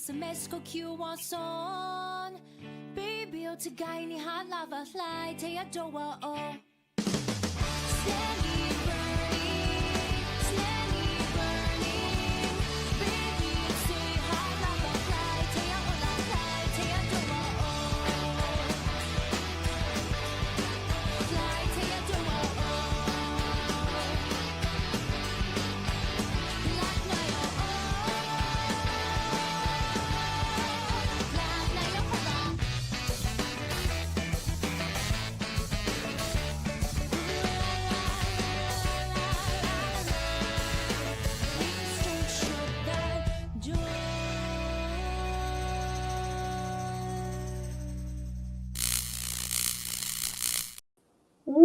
สเมสก็คิววอซอนบีบิวที่ไกนี่ฮาร์ดลาบะลายเทียโจวาโอ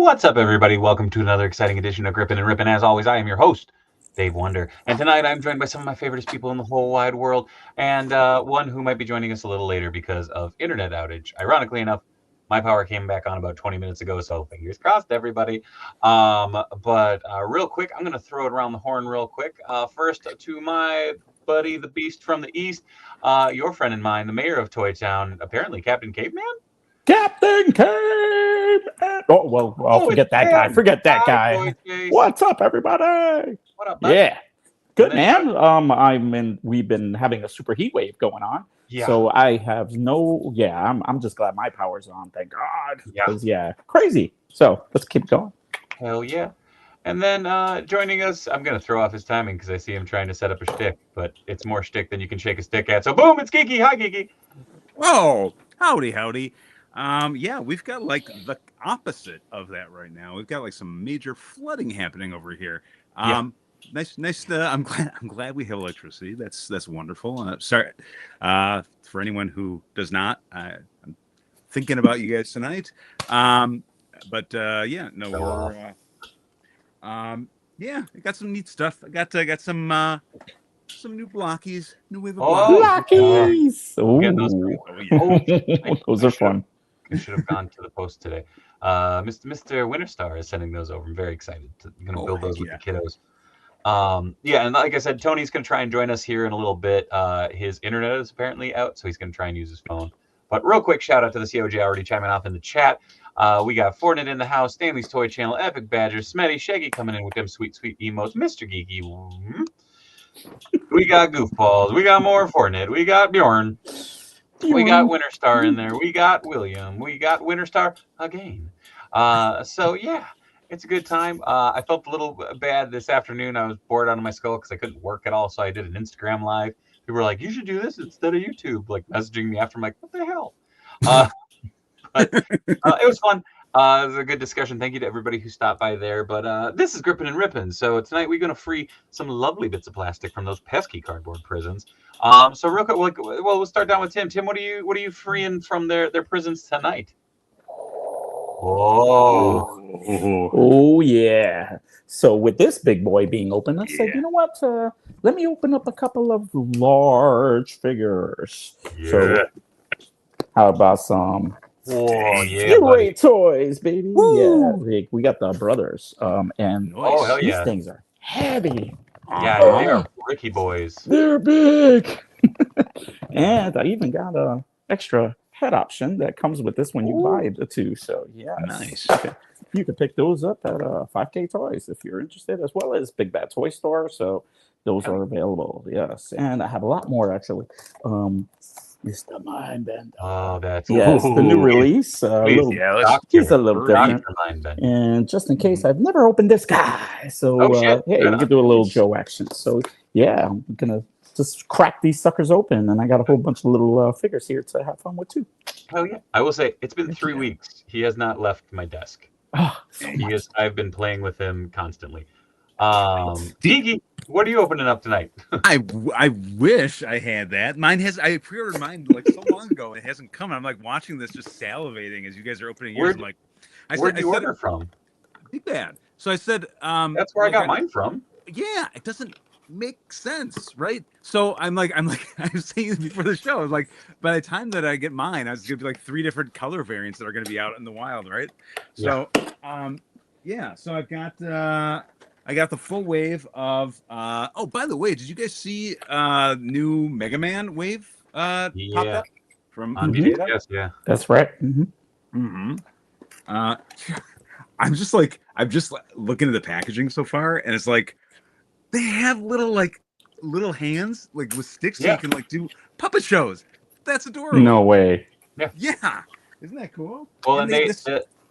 What's up, everybody? Welcome to another exciting edition of Grippin and Rippin. As always, I am your host, Dave Wonder. And tonight I'm joined by some of my favorite people in the whole wide world, and one who might be joining us a little later because of internet outage. Ironically enough, my power came back on about 20 minutes ago, so fingers crossed, everybody. But real quick, I'm going to throw it around the horn real quick. First, to my buddy, the beast from the east, your friend and mine, the mayor of Toy Town, apparently Captain Caveman? Captain Caveman! Forget that guy. Forget that guy. What's up, everybody? What up, buddy? Yeah. Good, man. We've been having a super heat wave going on. Yeah. So I have I'm just glad my power's on, thank God. Yeah. Crazy. So let's keep going. Hell yeah. And then joining us, I'm going to throw off his timing because I see him trying to set up a shtick, but it's more shtick than you can shake a stick at. So boom, it's Geeky. Hi, Geeky. Oh, howdy. We've got like the opposite of that right now. We've got like some major flooding happening over here. Nice. I'm glad we have electricity. That's wonderful. Sorry, for anyone who does not, I'm thinking about you guys tonight. I got some neat stuff. I got some new blockies, new wave of blockies. Those are fun. I should have gone to the post today. Mr. Winterstar is sending those over. I'm very excited. I'm going to build those with the kiddos. And like I said, Tony's going to try and join us here in a little bit. His internet is apparently out, so he's going to try and use his phone. But real quick, shout out to the COJ already chiming off in the chat. We got Fortnite in the house, Stanley's Toy Channel, Epic Badger, Smetty, Shaggy coming in with them sweet emotes, Mr. Geeky. We got Goofballs. We got more Fortnite. We got Bjorn. We got Winterstar in there. We got William. We got Winterstar again. It's a good time. I felt a little bad this afternoon. I was bored out of my skull because I couldn't work at all, so I did an Instagram live. People were like, "You should do this instead of YouTube," like messaging me after. I'm like, "What the hell?" But it was fun. It was a good discussion. Thank you to everybody who stopped by there. But this is Grippin and Rippin. So tonight we're going to free some lovely bits of plastic from those pesky cardboard prisons. So real quick, we'll start down with Tim. Tim, what are you freeing from their prisons tonight? Oh yeah. So with this big boy being open, I said, you know what? Let me open up a couple of large figures. Yeah. So how about some? Oh yeah, giveaway toys, baby. Woo! Yeah, we got the brothers. And these things are heavy. Yeah, they are Ricky boys. They're big. And I even got a extra head option that comes with this when you buy the two. So nice. You can pick those up at 5K Toys if you're interested, as well as Big Bad Toy Store. So those are available. Yes, and I have a lot more actually. Mr. Mindbender. Oh, that's the new release. He's a little different. And just in case, I've never opened this guy, so we can do a little Joe action. So I'm gonna just crack these suckers open, and I got a whole bunch of little figures here to have fun with too. Oh yeah, I will say it's been 3 weeks. He has not left my desk. I've been playing with him constantly. Geeky, what are you opening up tonight? I wish I had that. I pre-ordered mine like so long ago and it hasn't come. I'm like watching this, just salivating as you guys are opening yours. Where'd you order from? Big Bad. So I said, that's where I got mine from. Yeah, it doesn't make sense, right? So I'm like, I was saying this before the show. I was like, by the time that I get mine, I was gonna be like 3 different color variants that are gonna be out in the wild, right? So, so I've got I got the full wave of. Oh, by the way, did you guys see new Mega Man wave popped up from Vegeta? Yes, yeah, that's right. I'm just looking at the packaging so far, and it's like they have little hands like with sticks, so you can like do puppet shows. That's adorable. No way. Yeah, isn't that cool? Well, and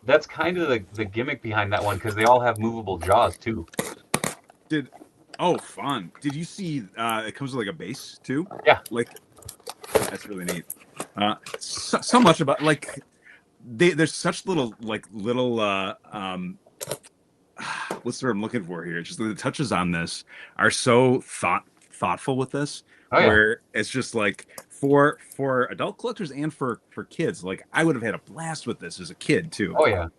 that's kind of the gimmick behind that one, because they all have movable jaws too. Fun. Did you see it comes with like a base too? Yeah. Like that's really neat. So much about like there's such little what's the word I'm looking for here? Just the touches on this are so thoughtful with this. Where it's just like for adult collectors and for kids. Like I would have had a blast with this as a kid too. Oh yeah.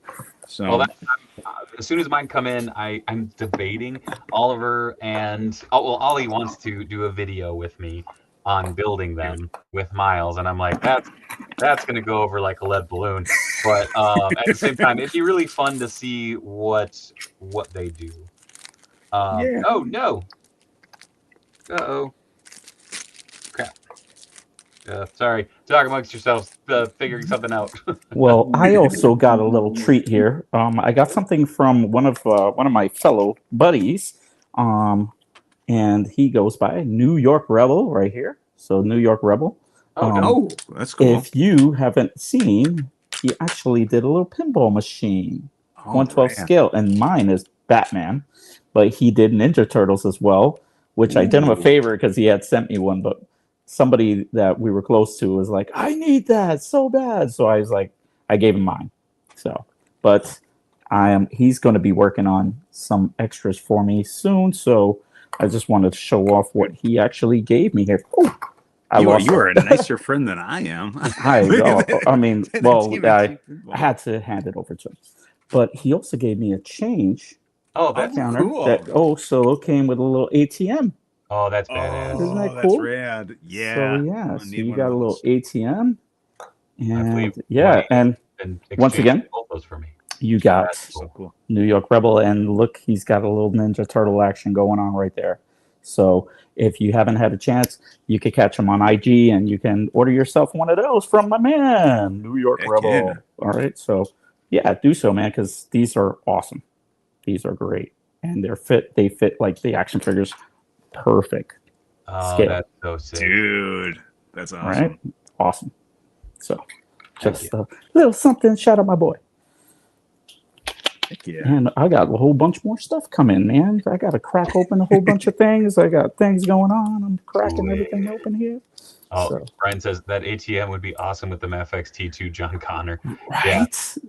So as soon as mine come in, I'm debating Oliver and Ollie wants to do a video with me on building them with Miles, and I'm like, that's gonna go over like a lead balloon. But at the same time, it'd be really fun to see what they do. Oh no. Uh-oh. Crap. Sorry. Talk amongst yourselves, figuring something out. Well, I also got a little treat here. I got something from one of my fellow buddies, and he goes by New York Rebel right here. So New York Rebel. Oh, that's cool. If you haven't seen, he actually did a little pinball machine, 1/12 scale, and mine is Batman, but he did Ninja Turtles as well, which I did him a favor because he had sent me one, but somebody that we were close to was like, I need that so bad. So I was like, I gave him mine. So, but he's going to be working on some extras for me soon. So I just wanted to show off what he actually gave me here. Oh, you are a nicer friend than I am. I had to hand it over to him. But he also gave me a change. Oh, that's counter cool. That also came with a little ATM. Oh, that's badass. Isn't that cool? That's rad. Yeah. So so you got a little ATM, and and and once again, both those for me. You got so cool. New York Rebel, and look, he's got a little Ninja Turtle action going on right there. So if you haven't had a chance, you can catch him on IG, and you can order yourself one of those from my man, New York Rebel. Yeah. All right, so yeah, do so, man, because these are awesome. These are great, and they fit like the action figures perfect. Scale. That's so sick, dude. That's awesome. Right? Awesome. So just a little something. Shout out my boy. Heck yeah. And I got a whole bunch more stuff coming, man. I got to crack open a whole bunch of things. I got things going on. I'm cracking everything open here. Oh, Brian says that ATM would be awesome with the MFX T2 John Connor. Right? Yeah.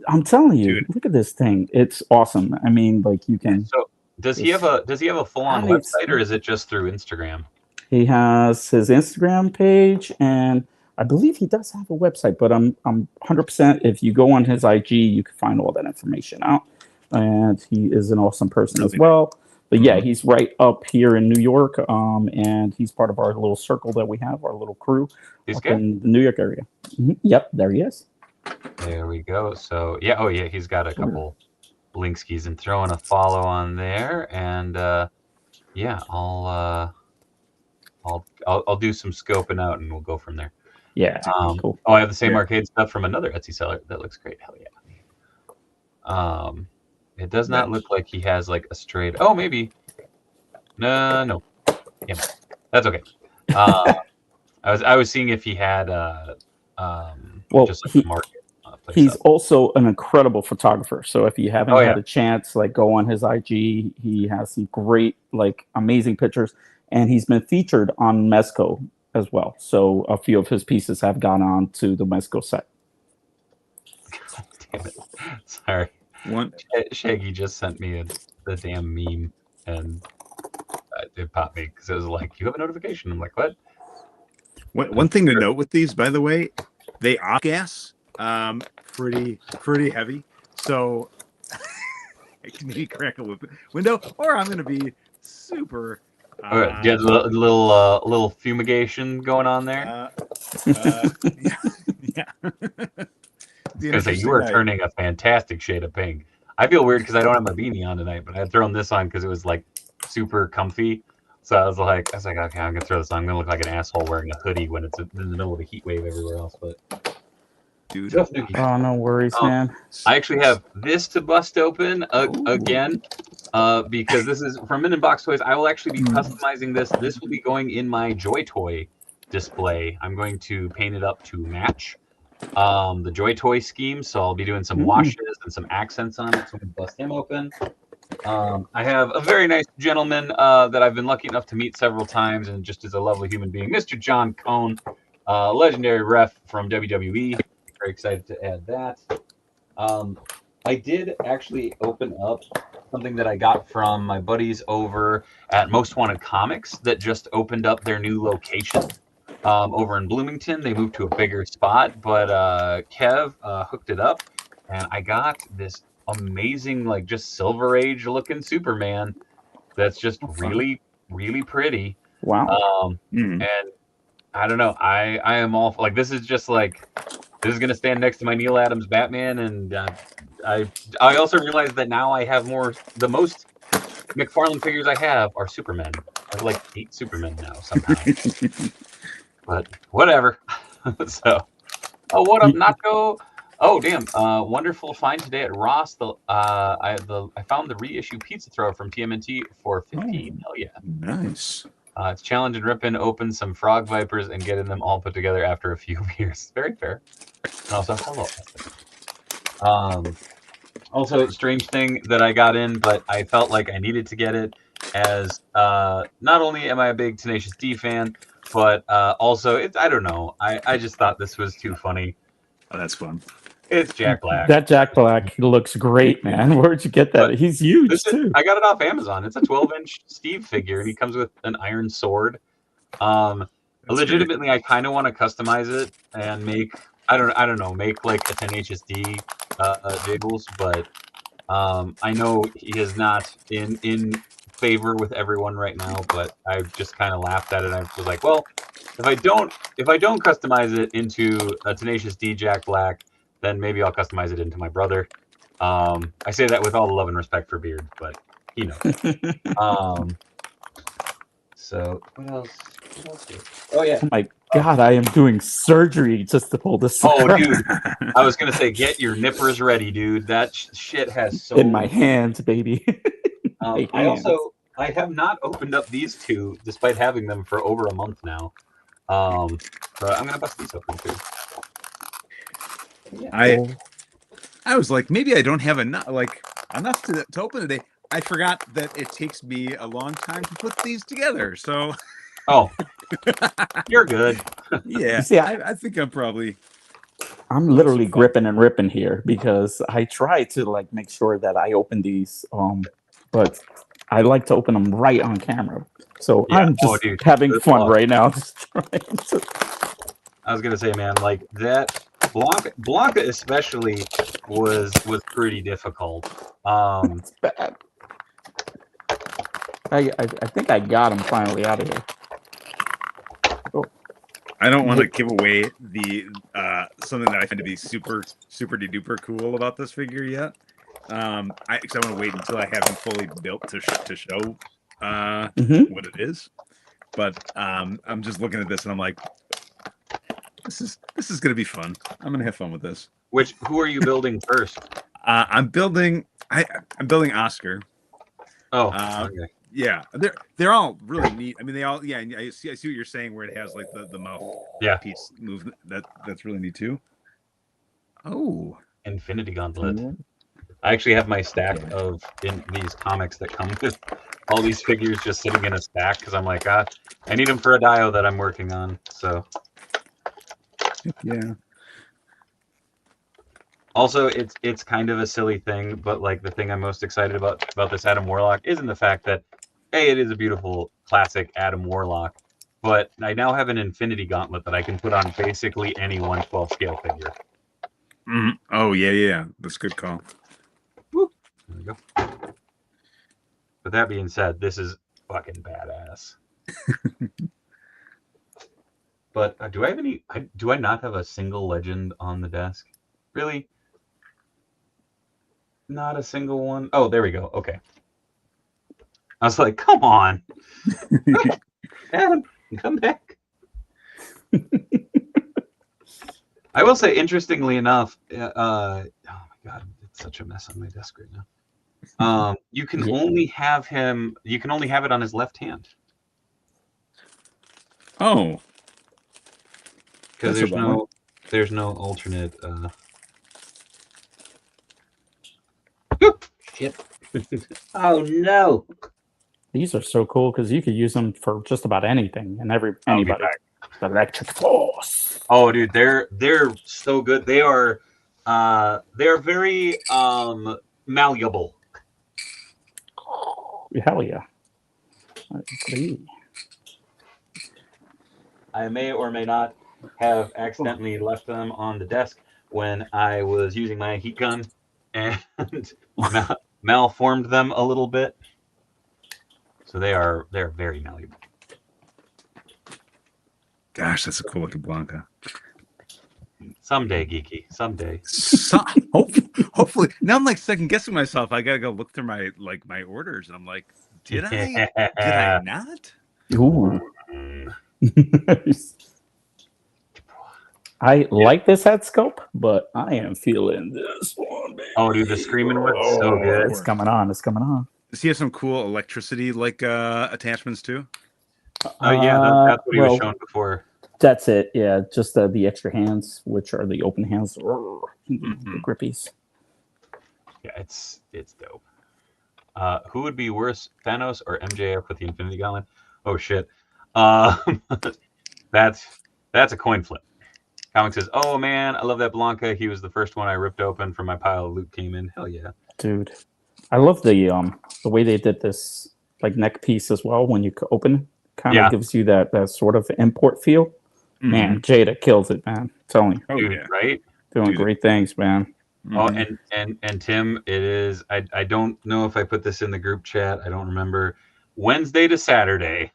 I'm telling you, dude. Look at this thing. It's awesome. I mean, like you can. So does he have a full-on website, or is it just through Instagram? He has his Instagram page, and I believe he does have a website, but I'm 100%. If you go on his IG, you can find all that information out. And he is an awesome person as well. But yeah, he's right up here in New York, and he's part of our little circle that we have, our little crew in the New York area. Yep, there he is. There we go. So yeah, oh yeah, he's got a couple links. He's throwing a follow on there, and yeah, I'll do some scoping out, and we'll go from there. Yeah, cool. Oh, I have the same arcade stuff from another Etsy seller. That looks great. Hell yeah. It does not look like he has like a straight. Oh, maybe. No. Yeah, that's okay. I was seeing if he had just like a market. He's also an incredible photographer. So if you haven't had a chance, like go on his IG. He has some great, like amazing pictures, and he's been featured on Mezco as well. So a few of his pieces have gone on to the Mezco site. God damn it! Sorry. Shaggy just sent me the damn meme, and it popped me because it was like, you have a notification. I'm like, what? One thing to note with these, by the way, they off gas pretty heavy. So I can maybe crack a window, or I'm going to be super. Do you have a little fumigation going on there? Yeah. Because you are turning a fantastic shade of pink. I feel weird because I don't have my beanie on tonight, but I had thrown this on because it was like super comfy. So I was like, okay, I'm gonna throw this on. I'm gonna look like an asshole wearing a hoodie when it's in the middle of a heat wave everywhere else. But dude, oh, no worries, man. I actually have this to bust open again, because this is from Min Box Toys. I will actually be customizing this. This will be going in my Joy Toy display. I'm going to paint it up to match the Joy Toy scheme. So I'll be doing some washes and some accents on it. So I'm gonna bust him open. I have a very nice gentleman that I've been lucky enough to meet several times, and just as a lovely human being, Mr. John Cone, legendary ref from WWE. Very excited to add that. I did actually open up something that I got from my buddies over at Most Wanted Comics that just opened up their new location over in Bloomington. They moved to a bigger spot, but Kev hooked it up, and I got this amazing, like, just Silver Age looking Superman that's just really, really pretty. Wow. And I don't know, I am all like, this is just like, this is gonna stand next to my Neil Adams Batman, and I also realized that now I have the most McFarlane figures I have are Supermen. I have like 8 Supermen now somehow. But whatever. So, oh, what up, Nacho? Oh, damn! Wonderful find today at Ross. I found the reissue pizza thrower from TMNT for 15. Hell yeah! Nice. It's Challenge and Rippin open some frog vipers and getting them all put together after a few beers. Very fair. And also, hello. Also, a strange thing that I got in, but I felt like I needed to get it, as not only am I a big Tenacious D fan, but also I don't know. I just thought this was too funny. Oh, that's fun. It's Jack Black. That Jack Black looks great, man. Where'd you get that? He's huge too. I got it off Amazon. It's a 12-inch Steve figure, and he comes with an iron sword. Legitimately, I kind of want to customize it and make I don't know, make like a Tenacious D Jiggles, but I know he is not in favor with everyone right now. But I just kind of laughed at it. I was like, well, if I don't customize it into a Tenacious D Jack Black, then maybe I'll customize it into my brother. I say that with all the love and respect for Beard, but he knows. So what else? Oh yeah. Oh my God, I am doing surgery just to pull this. Oh, dude, I was gonna say, get your nippers ready, dude. That shit has so in my hands, baby. I have not opened up these two, despite having them for over a month now. But I'm gonna bust these open too. Yeah. I was like, maybe I don't have enough to open today. I forgot that it takes me a long time to put these together. So, oh, you're good. Yeah, see, I think I'm literally gripping and ripping here because I try to like make sure that I open these, but I like to open them right on camera. So yeah. I'm just having fun right now. I was gonna say, man, like that Blanca especially was pretty difficult. It's bad. I think I got him finally out of here. Oh. I don't want to give away the something that I find to be super duper cool about this figure yet. I want to wait until I have him fully built to show what it is. But I'm just looking at this and I'm like, this is gonna be fun. I'm gonna have fun with this. Who are you building first? I'm building Oscar. Oh, okay. Yeah, they're all really neat. I mean, they all. Yeah, I see what you're saying, where it has like the mouth piece movement. That's really neat too. Oh, Infinity Gauntlet. I actually have my stack of these comics that come with all these figures just sitting in a stack because I'm like, I need them for a dio that I'm working on. So yeah. Also, it's kind of a silly thing, but like the thing I'm most excited about this Adam Warlock isn't the fact that it is a beautiful classic Adam Warlock, but I now have an Infinity Gauntlet that I can put on basically any 1/12 scale figure. Oh yeah, that's a good call. Woo. There we go. With that being said, this is fucking badass. But do I have any? Do I not have a single legend on the desk? Really? Not a single one. Oh, there we go. Okay. I was like, come on. Adam, come back. I will say, interestingly enough, oh my God, it's such a mess on my desk right now. You can only have him, you can only have it on his left hand. Oh. Because there's no alternate. Shit. Oh no. These are so cool because you could use them for just about anything and anybody. The electric force. Oh, dude, they're so good. They're very malleable. Hell yeah. I agree. I may or may not have accidentally left them on the desk when I was using my heat gun and malformed them a little bit. So they're very malleable. Gosh, that's a cool looking Blanca. Someday, Geeky. Someday. Hopefully. Now I'm like second guessing myself. I gotta go look through my orders, and I'm like, did I not? Ooh. I like this head scope, but I am feeling this one, baby. Oh, dude, the screaming one's so good. It's coming on. It's coming on. Does he have some cool electricity attachments too? Oh yeah, that's what he was showing before. That's it. Yeah, just the extra hands, which are the open hands, the grippies. Yeah, it's dope. Who would be worse, Thanos or MJF with the Infinity Gauntlet? Oh shit. That's a coin flip. Comic says, "Oh man, I love that Blanca. He was the first one I ripped open from my pile. Luke came in. Hell yeah, dude. I love the way they did this neck piece as well. When you open, kind of gives you that sort of import feel. Mm-hmm. Man, Jada kills it, man. I'm telling you, dude, right? Doing great things, man. Oh, and Tim, it is. I don't know if I put this in the group chat. I don't remember. Wednesday to Saturday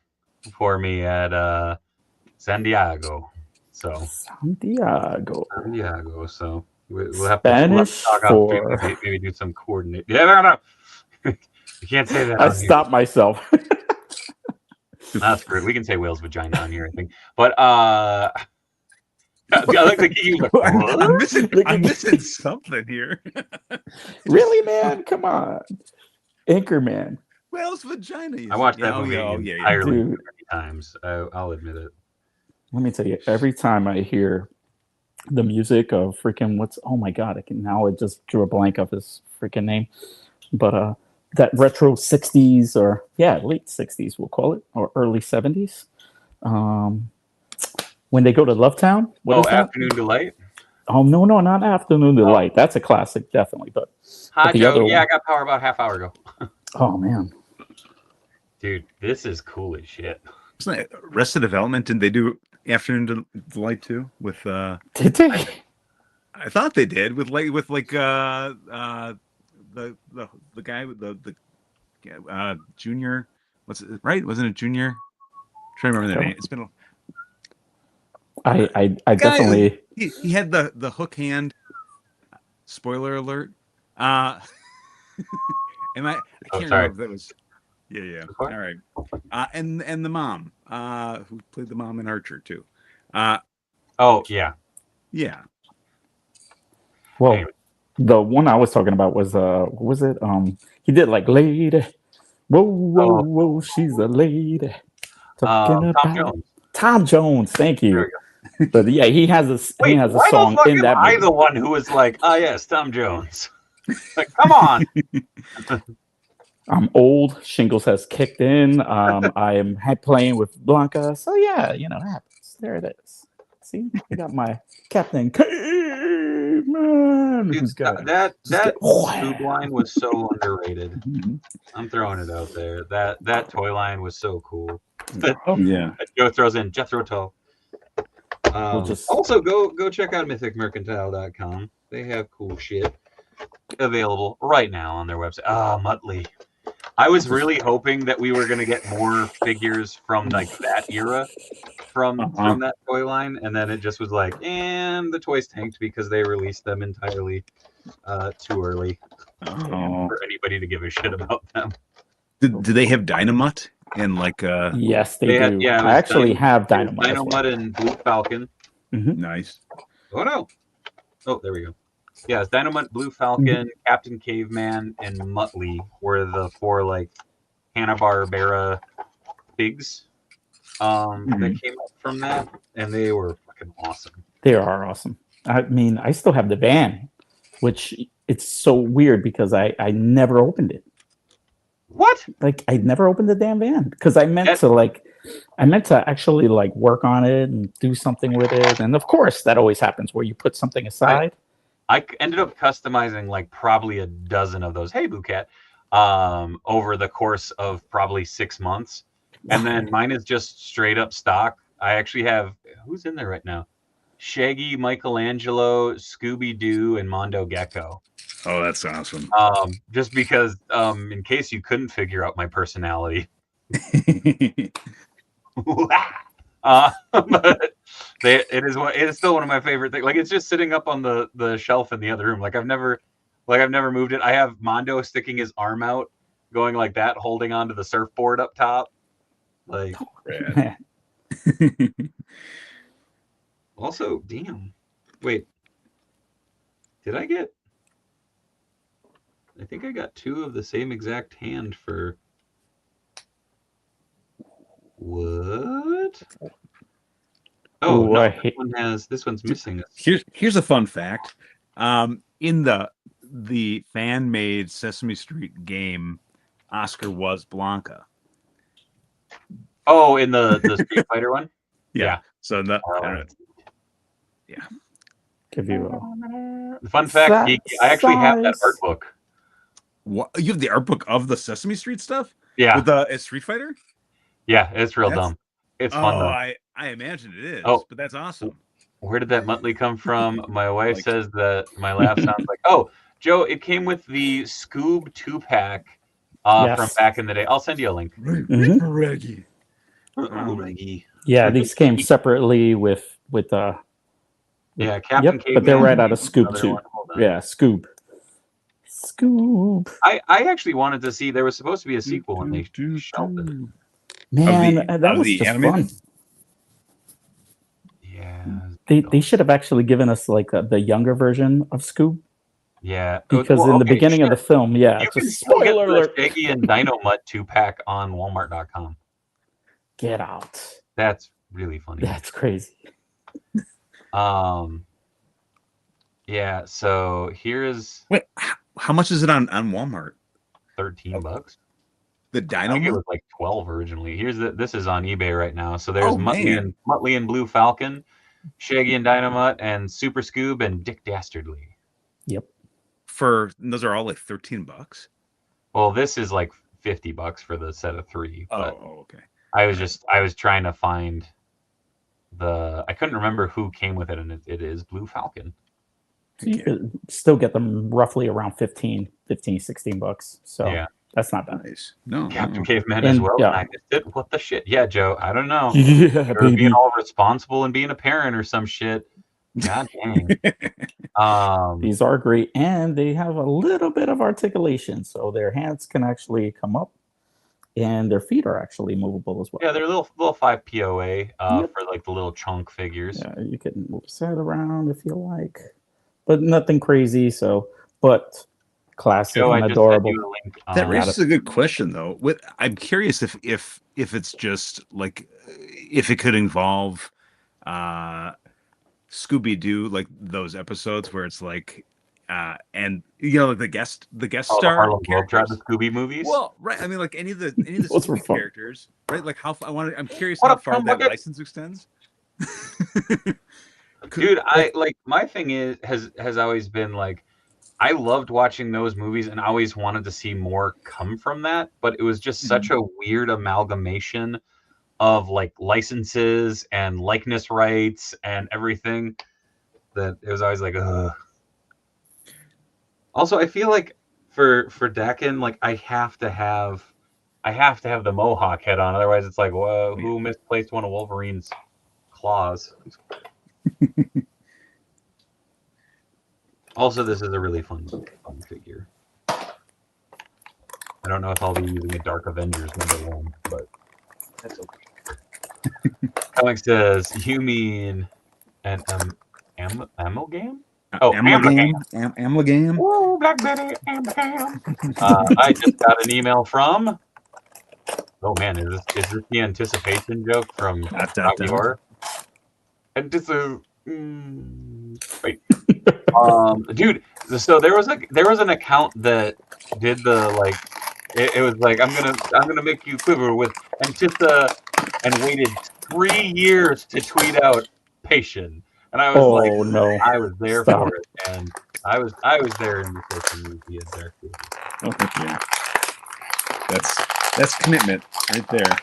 for me at San Diego. So Santiago. So we'll have Spanish to talk for maybe do some coordinate. Yeah, no. You can't say that. I stopped myself. That's good. We can say whale's vagina on here, I think. But I like the I'm missing something here. Really, man? Come on, Anchorman. Whale's vagina. I watched that movie entirely many times. I'll admit it. Let me tell you, every time I hear the music of freaking oh my God, I just drew a blank of his freaking name. But that retro 60s or late 60s, we'll call it, or early 70s. When they go to Lovetown. What is that? Afternoon Delight? Oh, no, not Afternoon Delight. That's a classic, definitely. But Hi, Joe. I got power about half hour ago. Oh, man. Dude, this is cool as shit. Wasn't it Arrested Development? Didn't they do Afternoon Delight too? With did they? I thought they did with the guy with the Junior. What's it, right? Wasn't it Junior? I'm trying to remember the name. It's been. I definitely. He had the hook hand. Spoiler alert. I can't remember if that was. Yeah. All right. And the mom, who played the mom in Archer too. Yeah. Well, anyway. The one I was talking about was what was it? He did Lady. Whoa, she's a lady. Talking about Tom Jones. Thank you. But yeah, he has a song in that movie. I'm the one who was like, yes, Tom Jones. Come on. I'm old. Shingles has kicked in. I am playing with Blanca. So yeah, it happens. There it is. See, I got my Captain Caveman. Dude, that tube line was so underrated. Mm-hmm. I'm throwing it out there. That toy line was so cool. Joe throws in Jethro Tull. Also, go check out mythicmercantile.com. They have cool shit available right now on their website. Muttley. I was really hoping that we were going to get more figures from that era from that toy line, and then it just was and the toys tanked because they released them entirely too early for anybody to give a shit about them. Do they have Dynamut and like? Yes, they do. Yeah, I actually have Dynamut. Dynamut and Blue Falcon. Nice. Oh no! Oh, there we go. Yeah, it's Dynamut, Blue Falcon, Captain Caveman, and Muttley were the 4 like Hanna-Barbera pigs that came up from that, and they were fucking awesome. They are awesome. I mean, I still have the van, which it's so weird because I never opened it. What? Like I never opened the damn van because I meant to actually like work on it and do something with it, and of course that always happens where you put something aside. I ended up customizing like probably a dozen of those. Hey, Boo Cat, over the course of probably 6 months, and then mine is just straight up stock. I actually have who's in there right now? Shaggy, Michelangelo, Scooby Doo, and Mondo Gecko. Oh, that's awesome. Just because, in case you couldn't figure out my personality. But it is still one of my favorite things. Like it's just sitting up on the shelf in the other room. Like I've never moved it. I have Mondo sticking his arm out, going like that, holding onto the surfboard up top. Like also, damn. Wait. Did I get I think I got 2 of the same exact hand for what? Oh, no, this one's missing. Here's a fun fact. In the fan-made Sesame Street game, Oscar was Blanca. Oh, in the Street Fighter one? Yeah. So Give you a fun fact, Geeky, I actually have that art book. What? You have the art book of the Sesame Street stuff? Yeah. With the Street Fighter? Yeah, it's real dumb. It's fun though. I imagine it is. But that's awesome. Where did that Muttley come from? My wife says that my laugh sounds like, oh, Joe, it came with the Scoob 2-pack from back in the day. I'll send you a link. Reggie. Reggie. Yeah, these came separately with Captain Caveman, but they're right out of Scoob too. Yeah, Scoob. I actually wanted to see there was supposed to be a sequel and they shelved it. Man, that was just fun. Yeah. They should have actually given us like the younger version of Scoob. Yeah. Because in the beginning of the film, you can spoiler alert. Shaggy and Dynamut 2-pack on Walmart.com. Get out. That's really funny. That's crazy. Yeah, so here's wait, how much is it on Walmart? $13. The Dynamut? I think it was like 12 originally. This is on eBay right now. So there's Muttley and Blue Falcon, Shaggy and Dynamut, and Super Scoob and Dick Dastardly. Yep. Those are all like $13. Well, this is like $50 for the set of 3. Okay. I was trying to find I couldn't remember who came with it, and it is Blue Falcon. So you could still get them roughly around $16. So yeah, that's not bad. Nice. No, Captain Caveman as well. Yeah. And I missed it. What the shit? Yeah, Joe. I don't know. Yeah, You're being all responsible and being a parent or some shit. God dang. These are great, and they have a little bit of articulation, so their hands can actually come up, and their feet are actually movable as well. Yeah, they're little 5 POA for like the little chunk figures. Yeah, you can move his head around if you like, but nothing crazy. But classic and adorable. That raises a good question, though. I'm curious if it's just like if it could involve Scooby-Doo, like those episodes where it's like and like the guest star Harlem Globetrotter Scooby movies. Well, right. I mean, like any of the Scooby characters, right? Like I'm curious how far that license extends. Dude, my thing has always been like, I loved watching those movies and I always wanted to see more come from that, but it was just such a weird amalgamation of like licenses and likeness rights and everything that it was always like, ugh. Also, I feel like for Dakin, like I have to have the Mohawk head on, otherwise it's like, whoa, who misplaced one of Wolverine's claws? Also, this is a really fun figure. I don't know if I'll be using a Dark Avengers #1, but that's okay. Comic says, you mean an amalgam? Oh, amalgam. Amalgam. Oh, Black Betty, amalgam. I just got an email from. Oh man, is this the anticipation joke from Rocky Horror? And this is wait, dude. So there was an account that did the like. It was like I'm gonna make you quiver with Antissa, and waited 3 years to tweet out patient. And I was like, no. I was there for it, and I was there in the social media there too. Oh, yeah. That's commitment right there.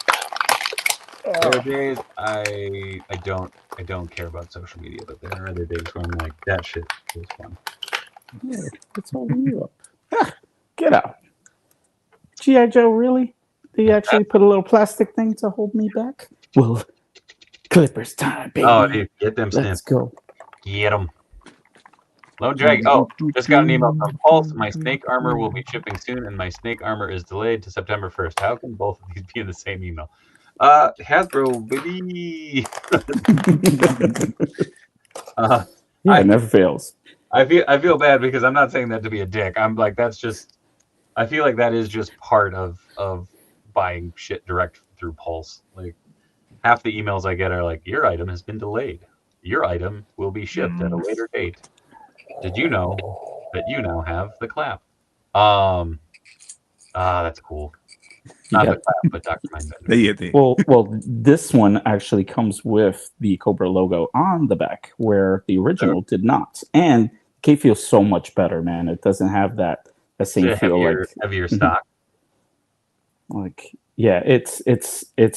There are days I don't care about social media, but there are other days where I'm like, that shit was fun. Yeah, it's all you up. Get out. G.I. Joe, really? Did you actually put a little plastic thing to hold me back? Well, Clippers time, baby. Oh, dude, get them snips. Let's go. Get them. Lone Drag. Oh, just got an email from Pulse. My snake armor will be shipping soon, and my snake armor is delayed to September 1st. How can both of these be in the same email? Hasbro, baby. It never fails. I feel bad because I'm not saying that to be a dick. I'm like, that's just. I feel like that is just part of buying shit direct through Pulse. Like half the emails I get are like, your item has been delayed. Your item will be shipped at a later date. Did you know that you now have the clap? That's cool. Not the clap, but Dr. Mindbender. Well, this one actually comes with the Cobra logo on the back, where the original did not. And Cape feels so much better, man. It doesn't have that same feel, like heavier stock. Like, yeah, it's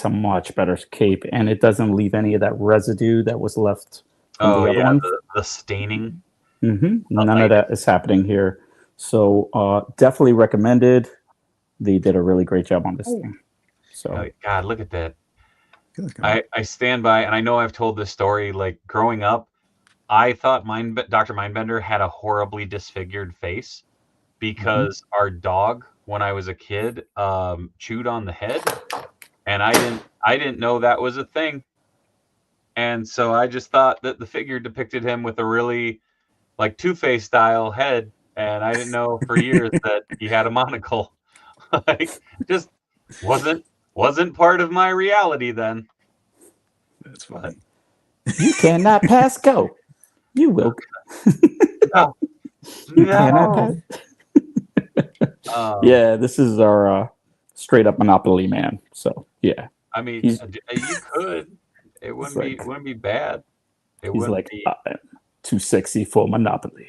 a much better cape, and it doesn't leave any of that residue that was left from the other one. The staining. None of that is happening here. So definitely recommended. They did a really great job on this thing. So God, look at that. I stand by, and I know I've told this story. Like growing up, I thought Dr. Mindbender had a horribly disfigured face because our dog, when I was a kid, chewed on the head, and I didn't know that was a thing. And so I just thought that the figure depicted him with a really like Two-Face style head, and I didn't know for years that he had a monocle. Like, just wasn't part of my reality then. That's funny. You cannot pass go. You will. No. You cannot pass. Yeah, this is our straight up Monopoly man. So yeah. I mean, you could. It wouldn't be bad. He's like, I'm too sexy for Monopoly.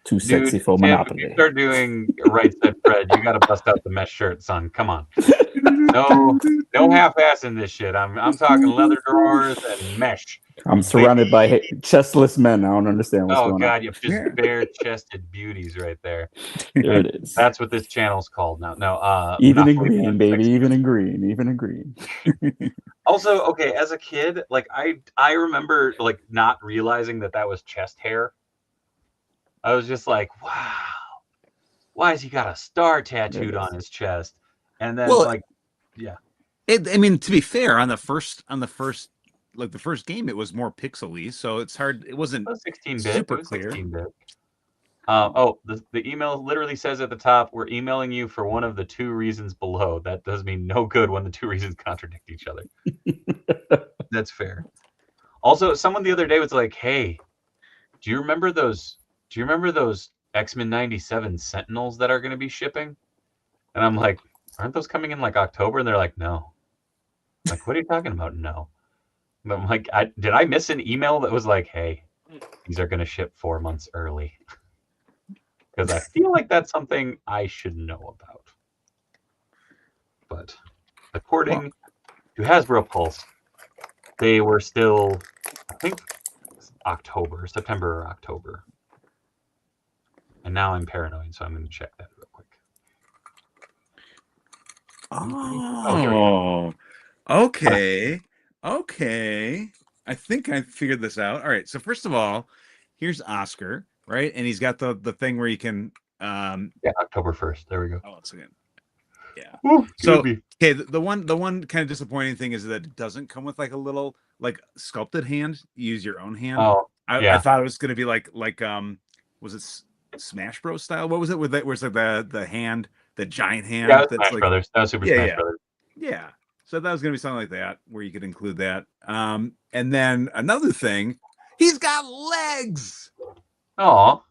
Too sexy for Monopoly. If you start doing right side Fred, you got to bust out the mesh shirt, son. Come on. No half-assing this shit. I'm talking leather drawers and mesh. I'm surrounded by chestless men. I don't understand what's going on. Oh God, you have just bare-chested beauties right there. There it is. That's what this channel's called now. No, even in green, baby. Even in green. Even in green. Also, okay, as a kid, like I remember like not realizing that was chest hair. I was just like, wow, why has he got a star tattooed on his chest? And then yeah. I mean, to be fair, on the first game, it was more pixely, so it's hard. It wasn't 16-bit. super clear. 16-bit. The email literally says at the top, we're emailing you for one of the two reasons below. That does mean no good when the two reasons contradict each other. That's fair. Also, someone the other day was like, hey, do you remember those X-Men 97 Sentinels that are going to be shipping? And I'm like, aren't those coming in like October? And they're like, no. I'm like, what are you talking about? No. And I'm like, did I miss an email that was like, hey, these are going to ship 4 months early? Because I feel like that's something I should know about. But according to Hasbro Pulse, they were still, I think, September or October. And now I'm paranoid, so I'm going to check that real quick. Oh, okay. I think I figured this out. All right. So first of all, here's Oscar. right? And he's got the thing where you can October 1st. There we go. Oh, it's again. Yeah. Ooh, so okay, the one kind of disappointing thing is that it doesn't come with like a little like sculpted hand. You use your own hand. Oh, I thought it was gonna be like was it Smash Bros style? What was it with that? Where it's like the hand, the giant hand. Yeah, Smash Brothers. That was Super Smash Brothers. Yeah. So that was gonna be something like that, where you could include that. And then another thing, he's got legs. Oh.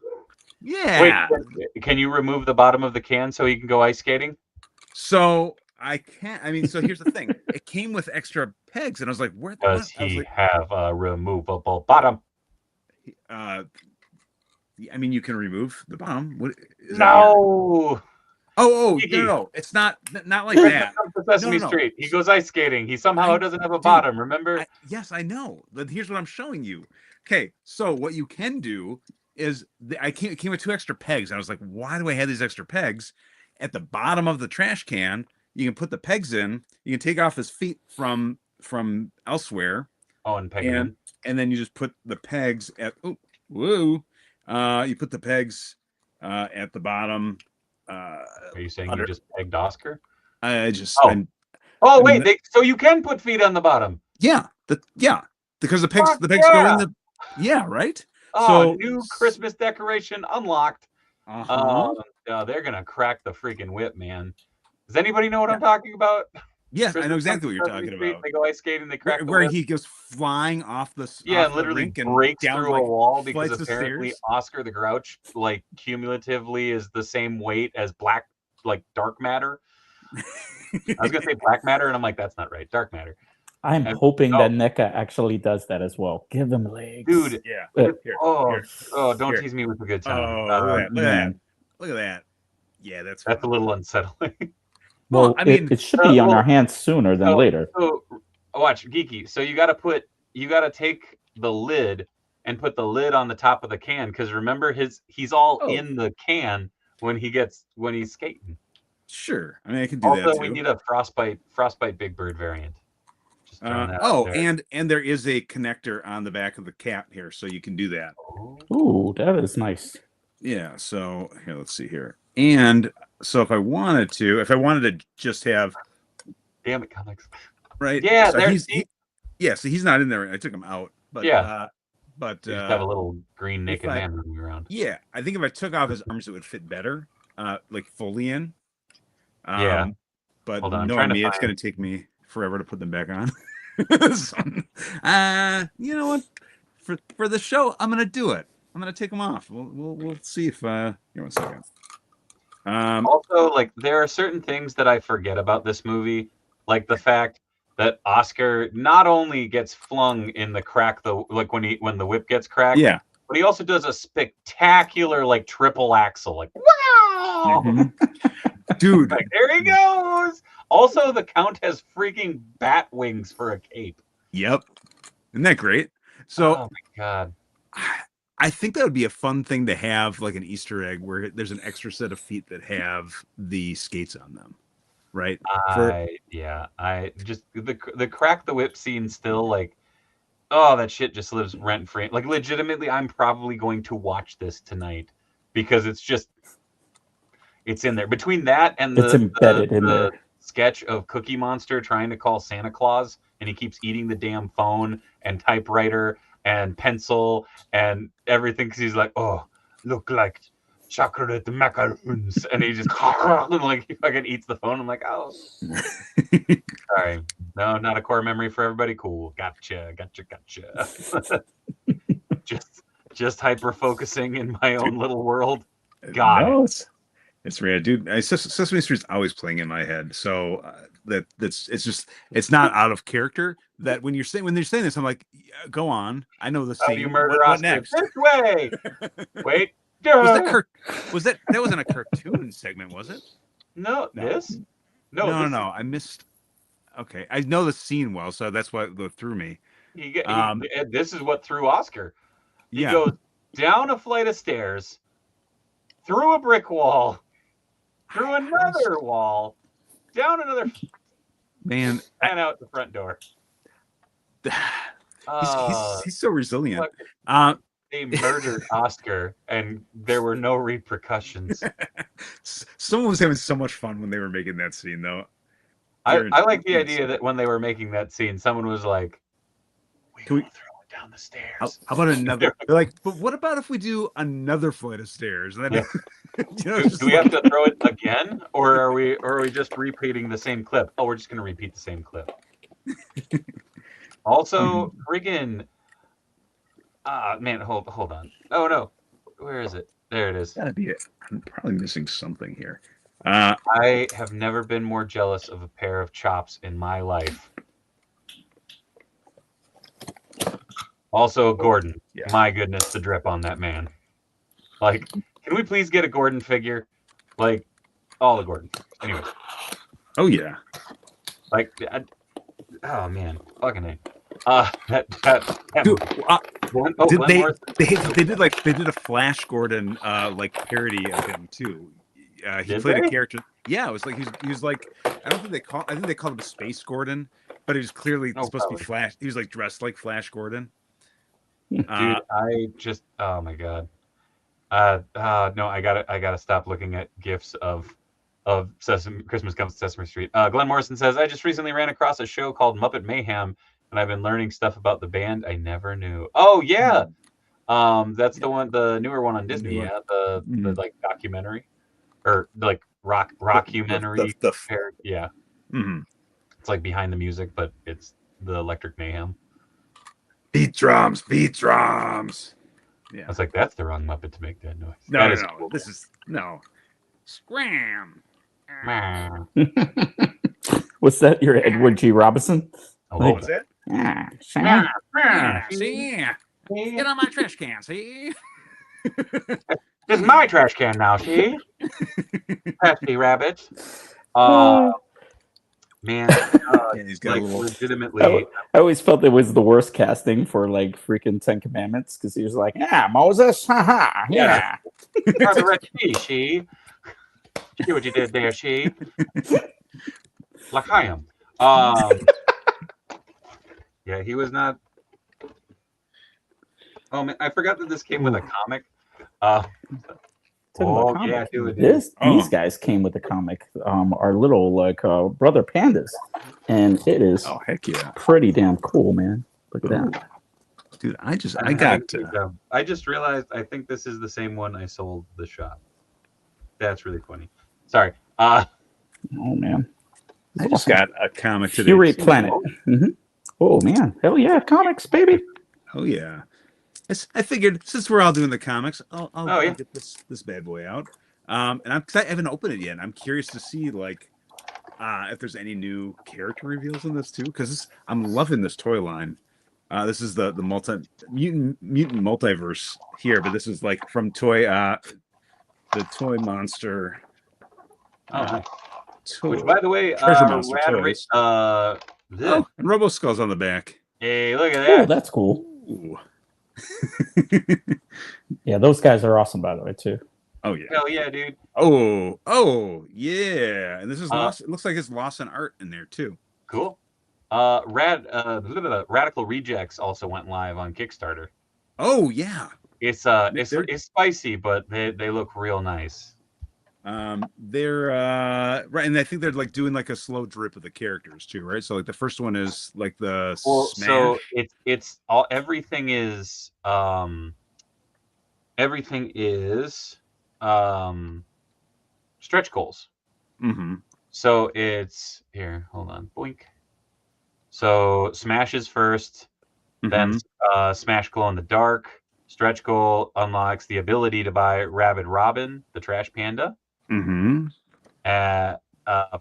Yeah. Wait, can you remove the bottom of the can so he can go ice skating? So I can't. I mean, so here's the thing. It came with extra pegs, and I was like, "Where does he have a removable bottom?" I mean, you can remove the bottom. What? Is no. No, it's not like that. Sesame Street. He goes ice skating. He somehow doesn't have a bottom. Remember? Yes, I know. But here's what I'm showing you. Okay, so what you can do is it came with 2 extra pegs. I was like, why do I have these extra pegs? At the bottom of the trash can, you can put the pegs in. You can take off his feet from elsewhere. Oh, and peg in. And then you just put the pegs at you put the pegs at the bottom. Are you saying you just pegged Oscar? Wait, so you can put feet on the bottom. Yeah, because the pegs go in the right. Oh, so new Christmas decoration unlocked. They're gonna crack the freaking whip, man. Does anybody know what I'm talking about? Yes, Christmas, I know exactly what you're talking about. They go ice skating, they crack where he goes flying off the literally breaks through a wall because apparently Oscar the Grouch like cumulatively is the same weight as dark matter. I was gonna say black matter, and I'm like, that's not right. Dark matter. I'm hoping that NECA actually does that as well. Give him legs, dude. Yeah. Don't tease me with a good time. Look at that. Yeah, that's a little unsettling. Well, I mean, it should be on our hands sooner than later. So watch, Geeky. So you gotta take the lid and put the lid on the top of the can, because remember he's all in the can when he's skating. Sure. I mean, I can do that too. Also, we need a frostbite Big Bird variant. And there is a connector on the back of the cap here, so you can do that. Ooh, that is nice. Yeah. So here, let's see here. And so if I wanted to just have, damn it, comics, right? Yeah, so he's not in there. I took him out, but you just have a little green naked man running around. Yeah, I think if I took off his arms, it would fit better, like fully in. But knowing me, it's going to take me forever to put them back on. So, you know what? For the show, I'm going to do it. I'm going to take them off. We'll see if here, 1 second. Also, like, there are certain things that I forget about this movie, like the fact that Oscar not only gets flung in the crack, when the whip gets cracked, but he also does a spectacular like triple axel, like wow, dude, like, there he goes. Also, the Count has freaking bat wings for a cape. Yep, isn't that great? So, oh my god. I think that would be a fun thing to have, like an Easter egg where there's an extra set of feet that have the skates on them, right? I just the crack the whip scene still, like, oh, that shit just lives rent free. Like, legitimately, I'm probably going to watch this tonight because it's in there. Between that and it's embedded in the sketch of Cookie Monster trying to call Santa Claus, and he keeps eating the damn phone and typewriter and pencil and everything because he's like, oh, look like chocolate macaroons, and he just like he fucking eats the phone. I'm like, oh, sorry, no, not a core memory for everybody. Cool, gotcha. just hyper focusing in my own little world. God, it's rad, dude. Sesame Street's always playing in my head, so it's not out of character. That when you're saying this, I'm like, go on. I know the scene. You murder what next? This way. Wait. Was that wasn't a cartoon segment, was it? No. This? No. I missed. Okay, I know the scene well, so that's what threw me. This is what threw Oscar. He goes down a flight of stairs, through a brick wall, through another wall, down another man, and out the front door. He's so resilient. they murdered Oscar and there were no repercussions. Someone was having so much fun when they were making that scene, though. I like the idea that when they were making that scene, someone was like, "Can we throw it down the stairs?" How about another? They're like, but what about if we do another flight of stairs? And then, do we have to throw it again, or are we just repeating the same clip? Oh, we're just going to repeat the same clip. Also, friggin', man, hold on. Oh no, where is it? There it is. Gotta be it. I'm probably missing something here. I have never been more jealous of a pair of chops in my life. Also, Gordon. Yeah. My goodness, the drip on that man. Like, can we please get a Gordon figure? Like, all the Gordon. Anyway. Oh yeah. Like, oh man, fucking A. Dude, they did a Flash Gordon like parody of him too. He played a character. Yeah, it was like he was like, I think they called him Space Gordon, but he was clearly supposed to be Flash. He was like dressed like Flash Gordon. Dude, I just, oh my god. No, I gotta stop looking at gifs of Christmas Comes to Sesame Street. Glenn Morrison says, I just recently ran across a show called Muppet Mayhem, and I've been learning stuff about the band I never knew. Oh yeah, that's the one, the newer one on Disney. Yeah, the like documentary, or like rockumentary. Yeah, it's like behind the music, but it's the Electric Mayhem. Beat drums. Yeah, I was like, that's the wrong Muppet to make that noise. No. Cool. This is Scram. What's that? You're Edward G. Robinson? Oh, what was that? See? Get on my trash can, see? This is my trash can now, see? Pesky rabbits. Man, he's got like, legitimately. I always felt it was the worst casting for like freaking Ten Commandments, because he was like, yeah, Moses, haha, yeah. She. See what you did there, she. L'chaim. Yeah, he was not. Oh man, I forgot that this came with a comic. Yeah, dude. These guys came with a comic. Our little like brother pandas, and it is heck yeah, pretty damn cool, man. Look at that, dude. I just realized I think this is the same one I sold the shop. That's really funny. Sorry. Oh man, I just got a comic today. Fury Planet. Oh man, hell yeah, comics, baby. Oh yeah. I figured since we're all doing the comics, I'll get this bad boy out. And I haven't opened it yet. I'm curious to see like if there's any new character reveals in this too, because I'm loving this toy line. This is the mutant multiverse here, but this is like from the Toy Monster. Which, by the way, Treasure Monster toys. And Robo Skull's on the back. Hey, look at that! Oh, that's cool. Ooh. Yeah, those guys are awesome, by the way, too. Oh yeah. Hell yeah, dude. Oh yeah. And this is lost. It looks like it's Lawson art in there too. Cool. Radical Rejects also went live on Kickstarter. Oh yeah. It's spicy, but they look real nice. They're right, and I think they're like doing like a slow drip of the characters too, right? So like the first one is like the smash. So it's all everything is stretch goals. So it's here, hold on, boink. So smash is first, then smash glow in the dark. Stretch goal unlocks the ability to buy Rabid Robin, the trash panda. At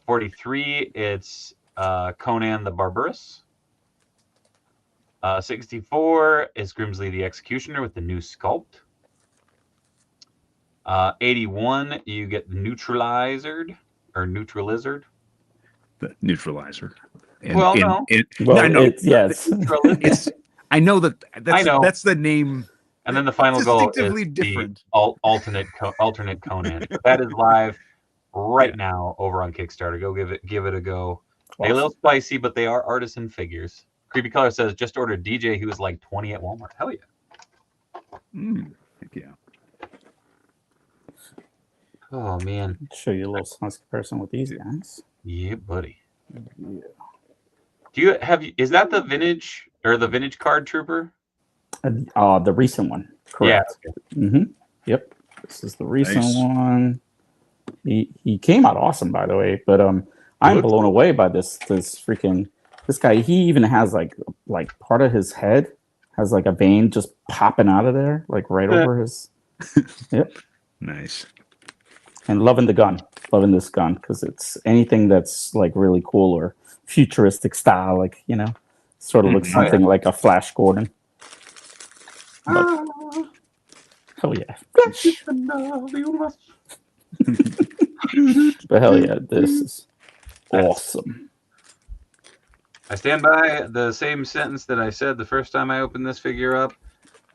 43, it's Conan the Barbarous. 64 is Grimsley the Executioner with the new sculpt. 81, you get the Neutralizer. The Neutralizer. I know that's the name. And then the final goal is different. The alternate Conan. That is live right now over on Kickstarter. Go give it a go. Awesome. They're a little spicy, but they are artisan figures. Creepy Color says just ordered DJ. He was like 20 at Walmart. Hell yeah. Heck yeah. Oh man. Show you a little size comparison with these guys. Yeah, buddy. Yeah. Do you have? Is that the vintage or the vintage card trooper? The recent one. Correct. Yeah. Okay. Mm-hmm. Yep. This is the recent one. He came out awesome, by the way. But I'm blown away by this guy. He even has like part of his head has like a vein just popping out of there, like right over his. Yep. Nice. And loving this gun because it's anything that's like really cool or futuristic style, like sort of looks something like a Flash Gordon. But, hell yeah! But hell yeah, this is awesome. I stand by the same sentence that I said the first time I opened this figure up.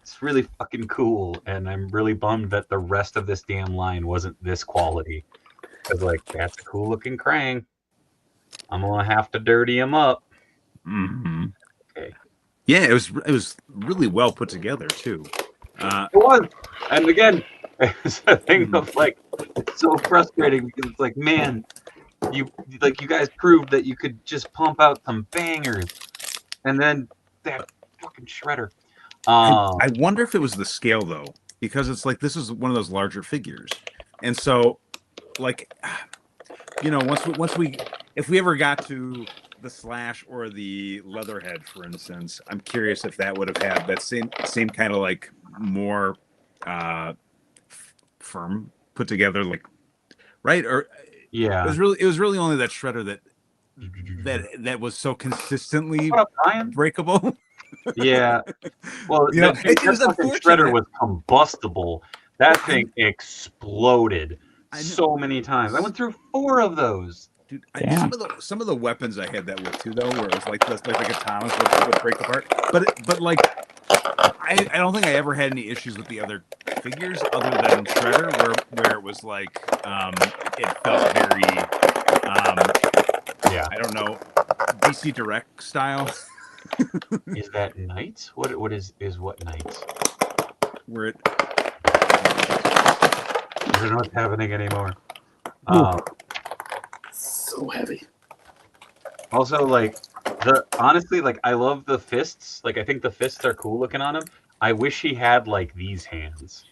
It's really fucking cool, and I'm really bummed that the rest of this damn line wasn't this quality. Because, like, that's a cool looking Krang. I'm gonna have to dirty him up. Mm-hmm. Okay. Yeah, it was really well put together too. It was, and again, it's a thing of like, it's so frustrating because it's like, man, you guys proved that you could just pump out some bangers, and then that fucking shredder. I wonder if it was the scale though, because it's like this is one of those larger figures, and so like, if we ever got to the Slash or the Leatherhead, for instance, I'm curious if that would have had that same kind of like more firm put together, like, right? Or yeah, it was really only that shredder that was so consistently breakable. Yeah, well, that shredder was combustible. That thing exploded so many times. I went through 4 of those. Dude, some of the weapons I had that with too, though, where it was like the katanas would break apart. But like, I don't think I ever had any issues with the other figures other than Shredder, where it was like it felt very I don't know, DC Direct style. Is that Knights? What is what Knights? Where it I don't know what's happening anymore. So heavy. Also, like honestly, like I love the fists. Like I think the fists are cool looking on him. I wish he had like these hands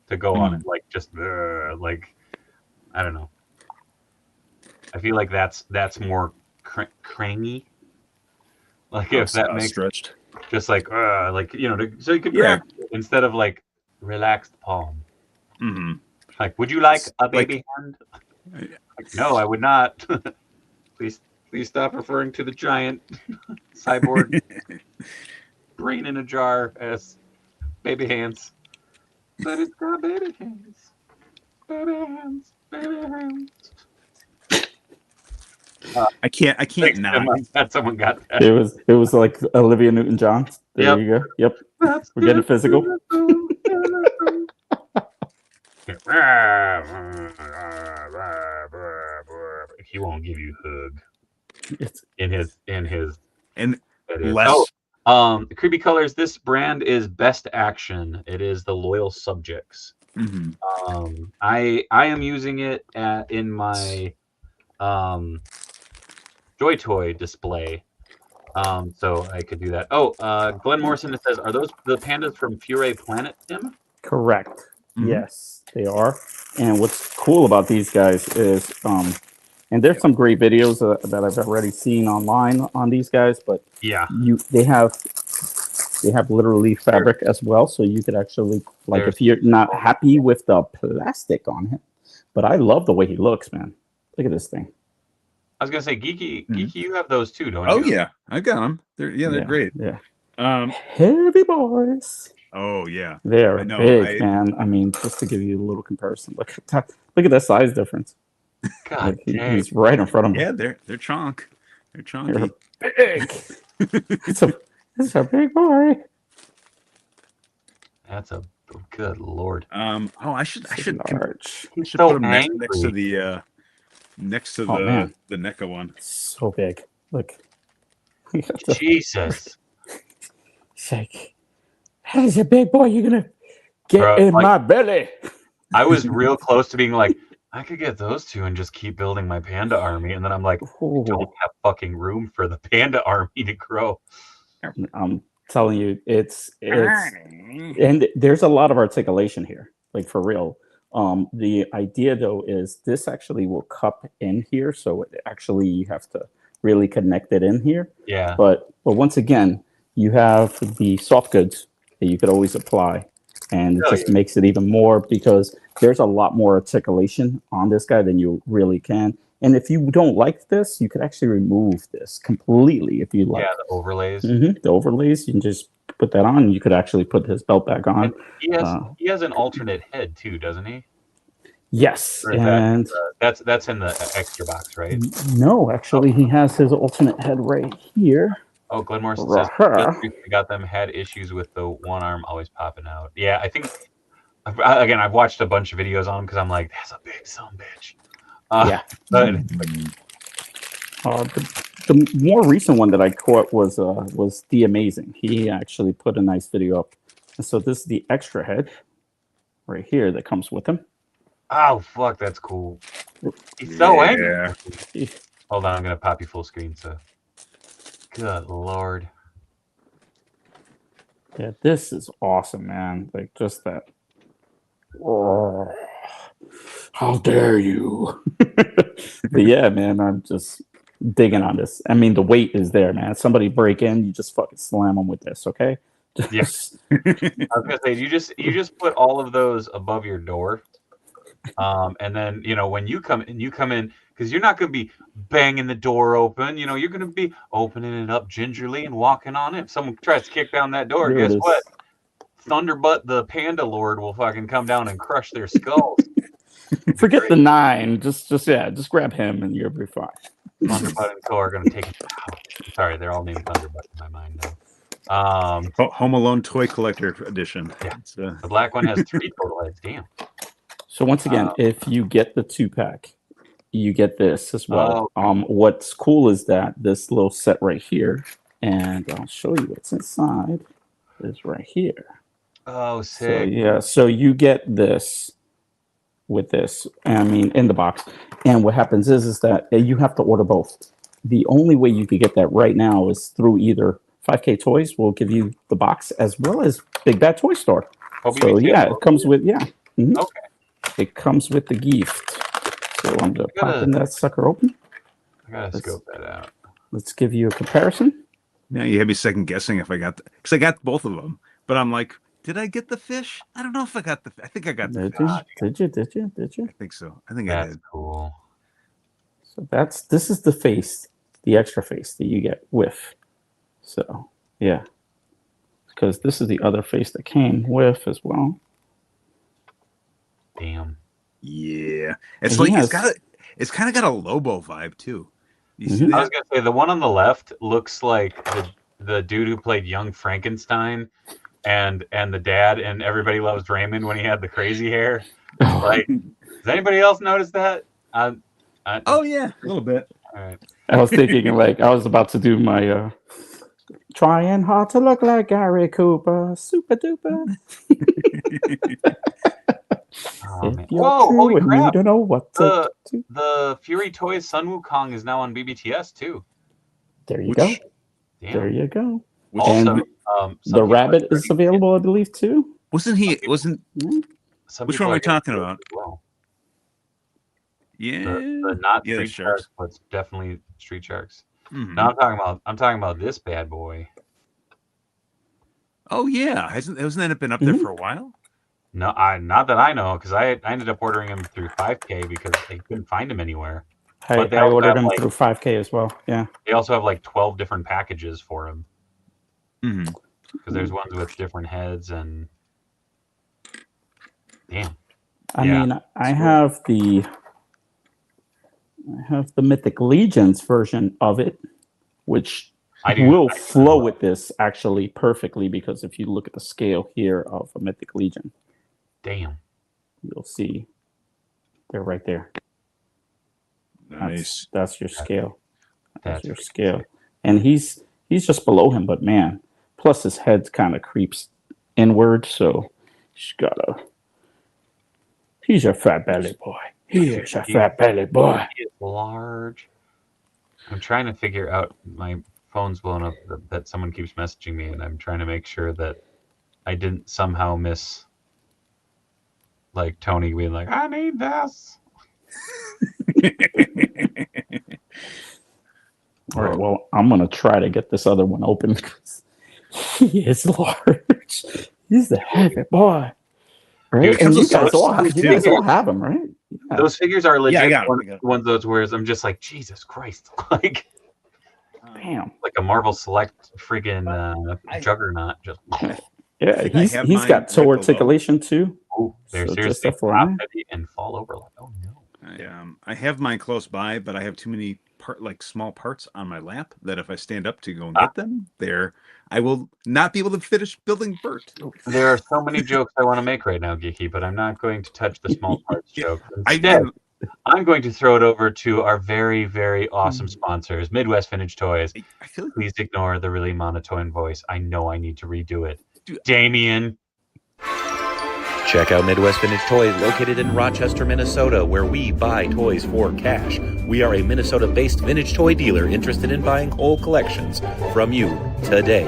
to go on it, like just like I don't know. I feel like that's more crangy. Like if that makes stretched, just like so you could grab it instead of like relaxed palm. Mm-hmm. Like, would you like a baby hand? Like, no, I would not. Please stop referring to the giant cyborg brain in a jar as baby hands. But it's got baby hands. Baby hands. Baby hands. I can't not. Someone got that. It was like Olivia Newton-John. There you go. Yep. We're getting physical. He won't give you a hug. It's And less. Creepy Colors. This brand is Best Action. It is the Loyal Subjects. Mm-hmm. I am using it in my Joy Toy display. So I could do that. Glenn Morrison says, are those the pandas from Fury Planet, Tim? correct. Mm-hmm. Yes, they are. And what's cool about these guys is, and there's some great videos that I've already seen online on these guys, but yeah, they have literally fabric as well, so you could actually, like, if you're not happy with the plastic on him, but I love the way he looks, man. Look at this thing. I was gonna say, Geeky, you have those too, don't you? Oh yeah, I got them. They're great. Yeah. Heavy boys. Oh yeah, they're big, man. I mean, just to give you a little comparison, look at that size difference. God, he's right in front of me. Yeah, they're chunk. They're chunky. They're big. It's a big boy. That's a good lord. I should large. put him next to the the NECA one. So big. Look. Jesus. It's like, that is a big boy. You're Get in my belly. I was real close to being like, I could get those two and just keep building my panda army. And then I'm like, I don't have fucking room for the panda army to grow. I'm telling you, it's and there's a lot of articulation here, like for real. The idea though is this actually will cup in here, so actually you have to really connect it in here. Yeah. But once again, you have the soft goods that you could always apply, and it just makes it even more because there's a lot more articulation on this guy than you really can. And if you don't like this, you could actually remove this completely if you like. Yeah, the overlays. The overlays, you can just put that on. You could actually put his belt back on. And he has an alternate head too, doesn't he? Yes, and that's in the extra box, right? No, actually, he has his alternate head right here. Oh, Glenn Morrison says we got them had issues with the one arm always popping out. Yeah, I think again I've watched a bunch of videos on him because I'm like, that's a big son bitch. Yeah. But the more recent one that I caught was The Amazing. He actually put a nice video up. And so this is the extra head right here that comes with him. Oh, fuck, that's cool. He's so angry. Hold on, I'm going to pop you full screen. So, good Lord. Yeah, this is awesome, man. Like, just that. Oh, how dare you? But yeah, man, I'm just digging on this. I mean, the weight is there, man. Somebody break in, you just fucking slam them with this, okay? Yes. I was gonna say, you just put all of those above your door, and then when you come in because you're not gonna be banging the door open. You're gonna be opening it up gingerly and walking on it. If someone tries to kick down that door, guess what? Thunderbutt the Panda Lord will fucking come down and crush their skulls. Forget the 9. Just grab him and you'll be fine. Thunderbutt and Co are gonna take it out. Sorry, they're all named Thunderbutt in my mind now. Home Alone Toy Collector Edition. Yeah, the black one has 3 total heads. Damn. So once again, if you get the 2-pack, you get this as well. What's cool is that this little set right here, and I'll show you what's inside, is right here. Oh, sick. So you get this with this, I mean, in the box. And what happens is that you have to order both. The only way you could get that right now is through either 5K Toys will give you the box as well as Big Bad Toy Store. So yeah, it comes with Okay. It comes with the gift. So I'm gonna pop in that sucker open. I gotta scope that out. Let's give you a comparison. Now you had me second guessing if I got because I got both of them, but I'm like, did I get the fish? I don't know if I got the. I think I got the fish. Did you? I think so. I think that's I did. Cool. So this is the face, the extra face that you get with. So yeah, because this is the other face that came with as well. Damn. Yeah, it's like it's kind of got a Lobo vibe too. You see that? I was gonna say the one on the left looks like the dude who played young Frankenstein, and the dad and Everybody Loves Raymond when he had the crazy hair. Like, does anybody else notice that? Oh yeah, a little bit. All right. I was thinking like I was about to do my trying hard to look like Gary Cooper, super duper. Oh, man. Whoa! Holy crap! You don't know what the Fury Toys Sun Wukong is now on BBTS too. There you go. Damn. There you go. Also, and the rabbit is available, I believe, too. Wasn't he? Wasn't. Which one are we talking about? Well. Yeah, the not Street Sharks, but it's definitely Street Sharks. Mm-hmm. No, I'm talking about this bad boy. Oh yeah, hasn't that been up there for a while? No, not that I know, because I ended up ordering him through 5K because they couldn't find him anywhere. I ordered him through 5K as well. Yeah. They also have like 12 different packages for him. Mm-hmm. Because there's ones with different heads and. Damn. I mean, I have the Mythic Legions version of it, which will flow with this actually perfectly, because if you look at the scale here of a Mythic Legion, damn, you'll see they're right there. Nice. That's your scale. That's your scale. And he's just below him, but man, plus his head kind of creeps inward, so He's a fat belly boy. He's a fat belly boy. He is large. I'm trying to figure out, my phone's blown up that someone keeps messaging me, and I'm trying to make sure that I didn't somehow miss, like, Tony being like, I need this. All right, well, I'm going to try to get this other one open because he is large. He's the heavy boy. Right? Dude, and you guys all have them, right? Yeah. Those figures are legit. Yeah, I got it. One of those where I'm just like, Jesus Christ. Like, damn. Like a Marvel Select freaking juggernaut. Just yeah, he's got toe articulation too. Oh, they're so seriously heavy and fall over like, oh no. I have mine close by, but I have too many small parts on my lap that if I stand up to go and get them, I will not be able to finish building Bert. There are so many jokes I want to make right now, Geeky, but I'm not going to touch the small parts joke. Instead, I'm going to throw it over to our very, very awesome sponsors, Midwest Vintage Toys. Please ignore the really monotone voice. I know I need to redo it. Damien. Check out Midwest Vintage Toys, located in Rochester, Minnesota, where we buy toys for cash. We are a Minnesota-based vintage toy dealer interested in buying whole collections from you today.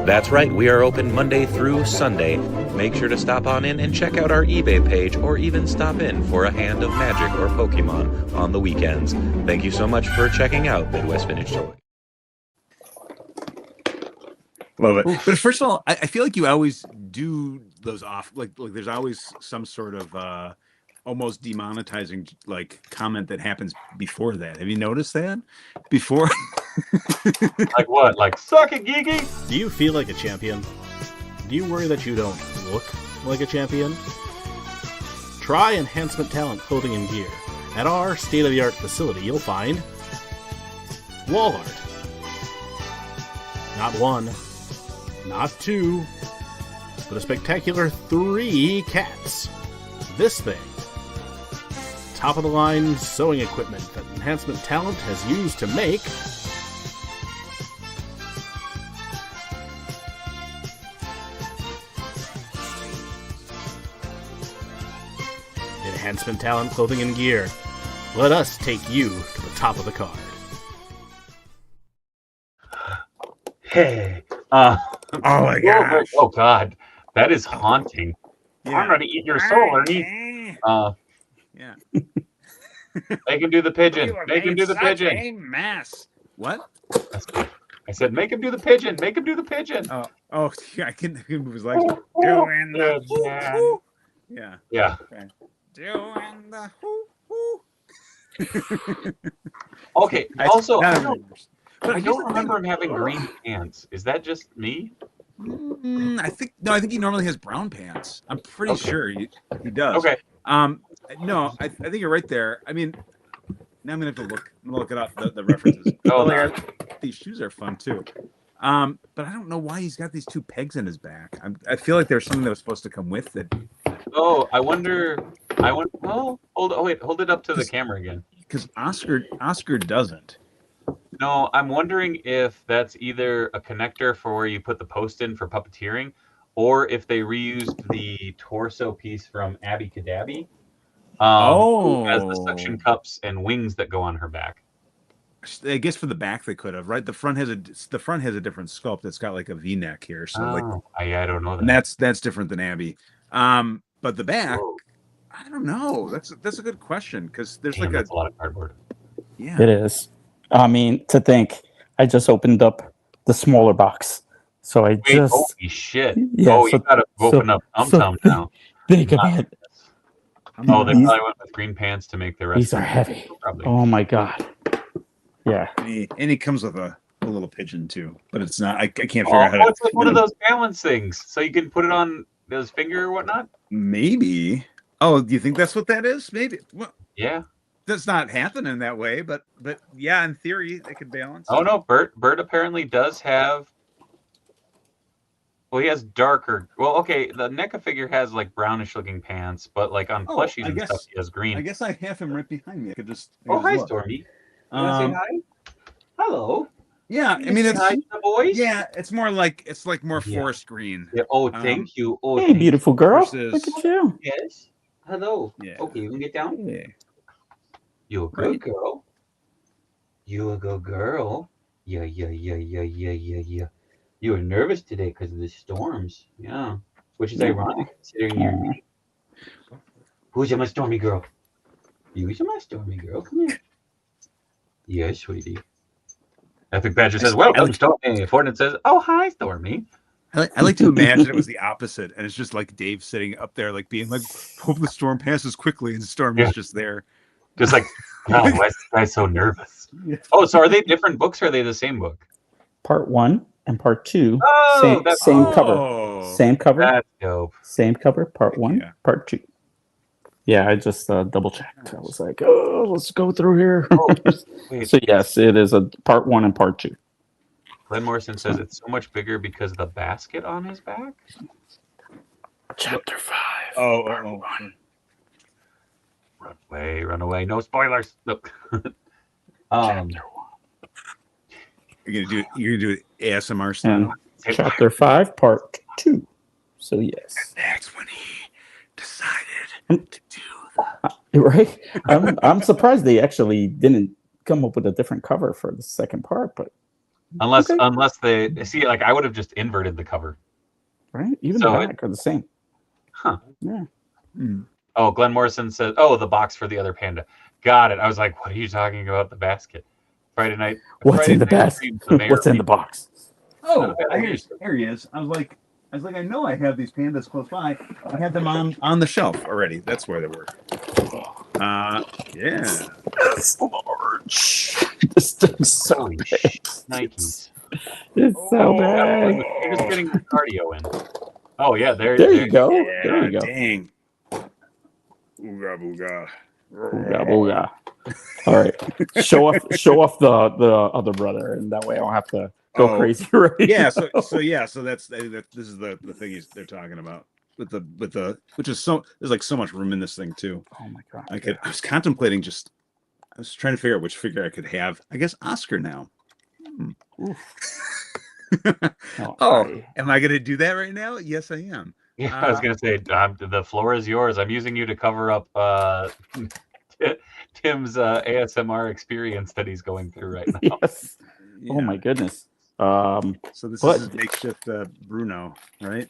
That's right, we are open Monday through Sunday. Make sure to stop on in and check out our eBay page, or even stop in for a hand of Magic or Pokemon on the weekends. Thank you so much for checking out Midwest Vintage Toys. Love it. But first of all, I feel like you always do those off, like there's always some sort of almost demonetizing comment that happens before that. Have you noticed that before? Like what? Like, suck it, Geeky? Do you feel like a champion? Do you worry that you don't look like a champion? Try Enhancement Talent Clothing and Gear. At our state-of-the-art facility, you'll find wall art. Not one, not two, but a spectacular 3 cats. This thing. Top-of-the-line sewing equipment that Enhancement Talent has used to make Enhancement Talent Clothing and Gear. Let us take you to the top of the card. Hey. Oh my gosh. Oh God. That is haunting. Yeah. I'm going to eat your soul, Ernie. Yeah. Make him do the pigeon. Make him do the pigeon. A mess. What? That's good. I said, make him do the pigeon. Make him do the pigeon. Oh, yeah, I can move his legs. Doing the yeah. Yeah. Okay. Doing the Okay. Also, I don't remember him having green pants. Is that just me? I think he normally has brown pants. I'm pretty sure he does. Okay. No, I think you're right there. I mean, now I'm gonna have to look. I'm gonna look it up the references. These shoes are fun too. But I don't know why he's got these 2 pegs in his back. I feel like there's something that was supposed to come with it. Oh, I wonder. Oh, hold it up to the camera again. Because Oscar doesn't. No, I'm wondering if that's either a connector for where you put the post in for puppeteering, or if they reused the torso piece from Abby Cadabby. Who has the suction cups and wings that go on her back. I guess for the back they could have, right? The front has a different sculpt. It's got like a V-neck here, so I don't know that. And that's different than Abby. But the back, I don't know. That's a good question because there's that's a lot of cardboard. Yeah, it is. I mean, to think, I just opened up the smaller box, so holy shit! Yeah, you gotta open up Tum now. Think about it. They probably went with green pants to make the rest. These are heavy. Probably. Oh my god. Yeah. And he comes with a little pigeon too, but it's not. I can't figure out how to. It's like one of those balance things, so you can put it on his finger or whatnot. Maybe. Oh, do you think that's what that is? Maybe. Well, yeah. That's not happening that way, but yeah, in theory, they could balance. Oh no, Bert apparently does have. Well, he has darker. Well, okay, the NECA figure has like brownish looking pants, but like on plushies and stuff, he has green. I guess I have him right behind me. I could just. Hi, Stormy. You want to say hi? Hello. Yeah, I mean it's the boys. Yeah, it's like more forest green. Yeah. Oh, thank you. Oh, hey, beautiful girl. Versus... Look at you. Yes. Hello. Yeah. Okay, you can get down. Yeah. You a good girl. You a good girl. Yeah. You were nervous today because of the storms. Yeah. Which is ironic considering you're me. Who's my stormy girl? You's my stormy girl. Come here. Yes, sweetie. Epic Badger says, welcome, Stormy. Fortnite says, oh, hi, Stormy. I like to imagine it was the opposite, and it's just like Dave sitting up there, like being like, hope the storm passes quickly, and the storm is just there. Just like, oh, why is this guy so nervous? Yeah. Oh, so are they different books or are they the same book? Part 1 and part 2. Oh, same cover. Same cover. That's dope. Same cover. Part 1, part 2. Yeah, I just double checked. I was like, oh, let's go through here. Oh, so yes, it is a part 1 and part 2. Glenn Morrison says it's so much bigger because of the basket on his back. Chapter 5. Oh. Run away. No spoilers. Look. Chapter 1. You're gonna do it ASMR style. Chapter 5, part 2. So yes. And that's when he decided to do that. Right? I'm surprised they actually didn't come up with a different cover for the second part, but unless they see, like, I would have just inverted the cover. Right? Even the back are the same. Huh. Yeah. Oh, Glenn Morrison says, oh, the box for the other panda. Got it. I was like, what are you talking about? The basket. Friday night. What's Friday in the basket? What's in the box? Oh, here he is. I was like, I know I have these pandas close by. I had them on the shelf already. That's where they were. Yeah. It's large. This thing's so big. Nikes. It's so big. You're just getting the cardio in. Oh yeah, there you go. Yeah, there you go. Dang. Ooga booga. Ooga booga. All right. Show off the other brother, and that way I don't have to go crazy. Right? Yeah. So that's this is the thing they're talking about with the which is so there's like so much room in this thing too. Oh my god. I was contemplating I was trying to figure out which figure I could have. I guess Oscar now. Am I going to do that right now? Yes, I am. Yeah, I was going to say, the floor is yours. I'm using you to cover up Tim's ASMR experience that he's going through right now. Yes. Yeah. Oh my goodness. So this is makeshift Bruno, right?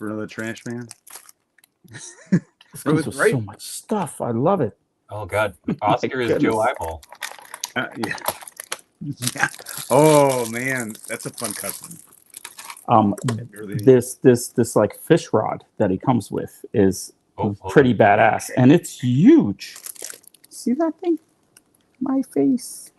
Bruno the Trash Man. There's so much stuff. I love it. Oh god, Oscar is Joe Eyeball. Yeah. Yeah. Oh man, that's a fun custom. This like fish rod that he comes with is pretty badass, and it's huge. See that thing? My face,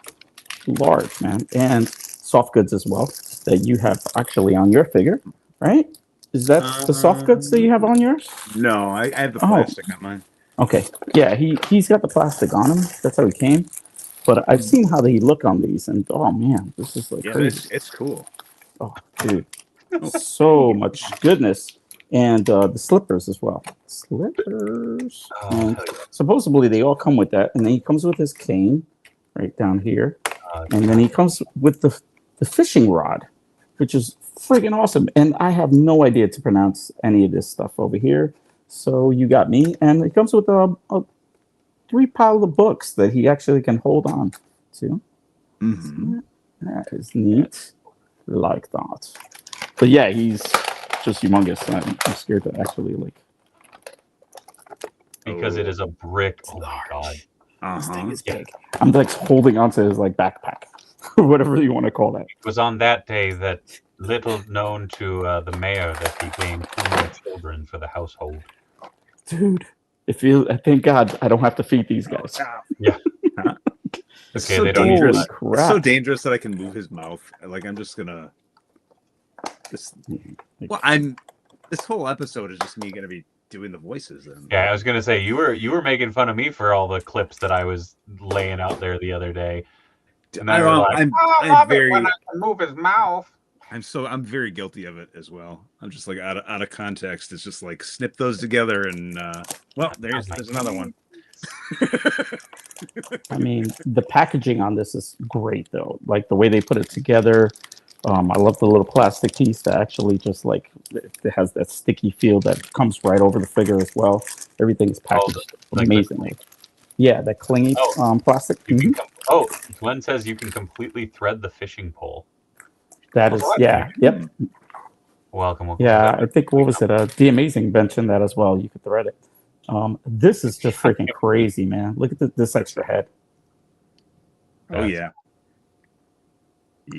large, man, and soft goods as well that you have actually on your figure, right? Is that the soft goods that you have on yours? No, I have the plastic on mine. Okay, yeah, he's got the plastic on him. That's how he came. But I've seen how they look on these, and oh man, this is like crazy. It's cool. Oh, dude, so much goodness, and the slippers as well. Slippers. And supposedly they all come with that, and then he comes with his cane right down here, and then he comes with the fishing rod, which is freaking awesome. And I have no idea to pronounce any of this stuff over here, so you got me. And it comes with a 3 pile of books that he actually can hold on to. Mm-hmm. That is neat. Like that. But yeah, he's just humongous. I'm scared to actually because it is a brick. Oh my god. This thing is big. I'm like holding onto his like backpack. Whatever you want to call that. It was on that day that little known to the mayor that he gained 2 more children for the household. Dude. Thank God I don't have to feed these guys. Yeah. It's so dangerous. It's so dangerous that I can move his mouth. Like I'm just gonna. This whole episode is just me gonna be doing the voices. Yeah, I was gonna say you were making fun of me for all the clips that I was laying out there the other day. And I'm very when I can move his mouth. I'm very guilty of it as well. I'm just like out of context. It's just like snip those together and well, there's another one. I mean, the packaging on this is great, though. Like the way they put it together. I love the little plastic piece that actually just like it has that sticky feel that comes right over the figure as well. Everything's packaged amazingly. Yeah, that clingy plastic. Glenn says you can completely thread the fishing pole. That is, yeah, yep. Welcome. Yeah, I think, what was it? The Amazing mentioned that as well. You could thread it. This is just freaking crazy, man. Look at this extra head. Oh yeah.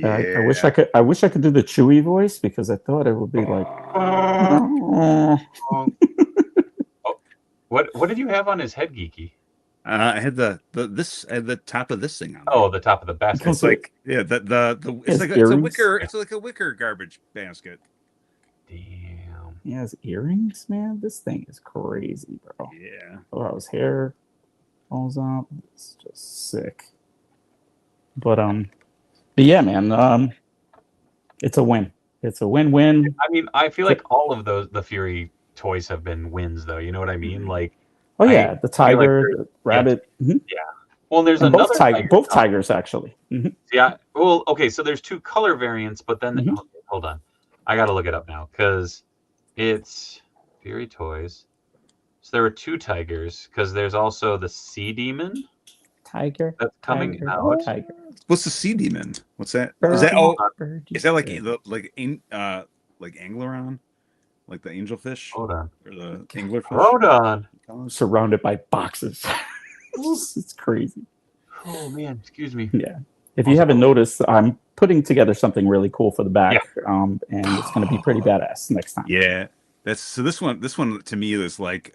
I wish I could do the Chewy voice because I thought it would be like. What did you have on his head, Geeky? I had the top of this thing on. Oh, the top of the basket. It's like it's like a wicker garbage basket. Damn. He has earrings, man. This thing is crazy, bro. Yeah. Oh, his hair falls out. It's just sick. But yeah, man. It's a win. It's a win-win. I mean, I feel like all of the Fury toys have been wins, though. You know what I mean? Like. Oh yeah, the tiger, the rabbit. Yeah. Well, there's another both tigers actually. Yeah. Well, okay. So there's 2 color variants, but then hold on, I gotta look it up now because it's Fury Toys. So there were 2 tigers because there's also the Sea Demon tiger that's coming out. Tiger. What's the Sea Demon? What's that? Is that like Angleron? Like the angelfish? Hold on. Or the anglerfish? Hold on. Surrounded by boxes. It's crazy. Oh man, excuse me. Yeah. If you haven't noticed, I'm putting together something really cool for the back, and it's going to be pretty badass next time. Yeah. This one to me is like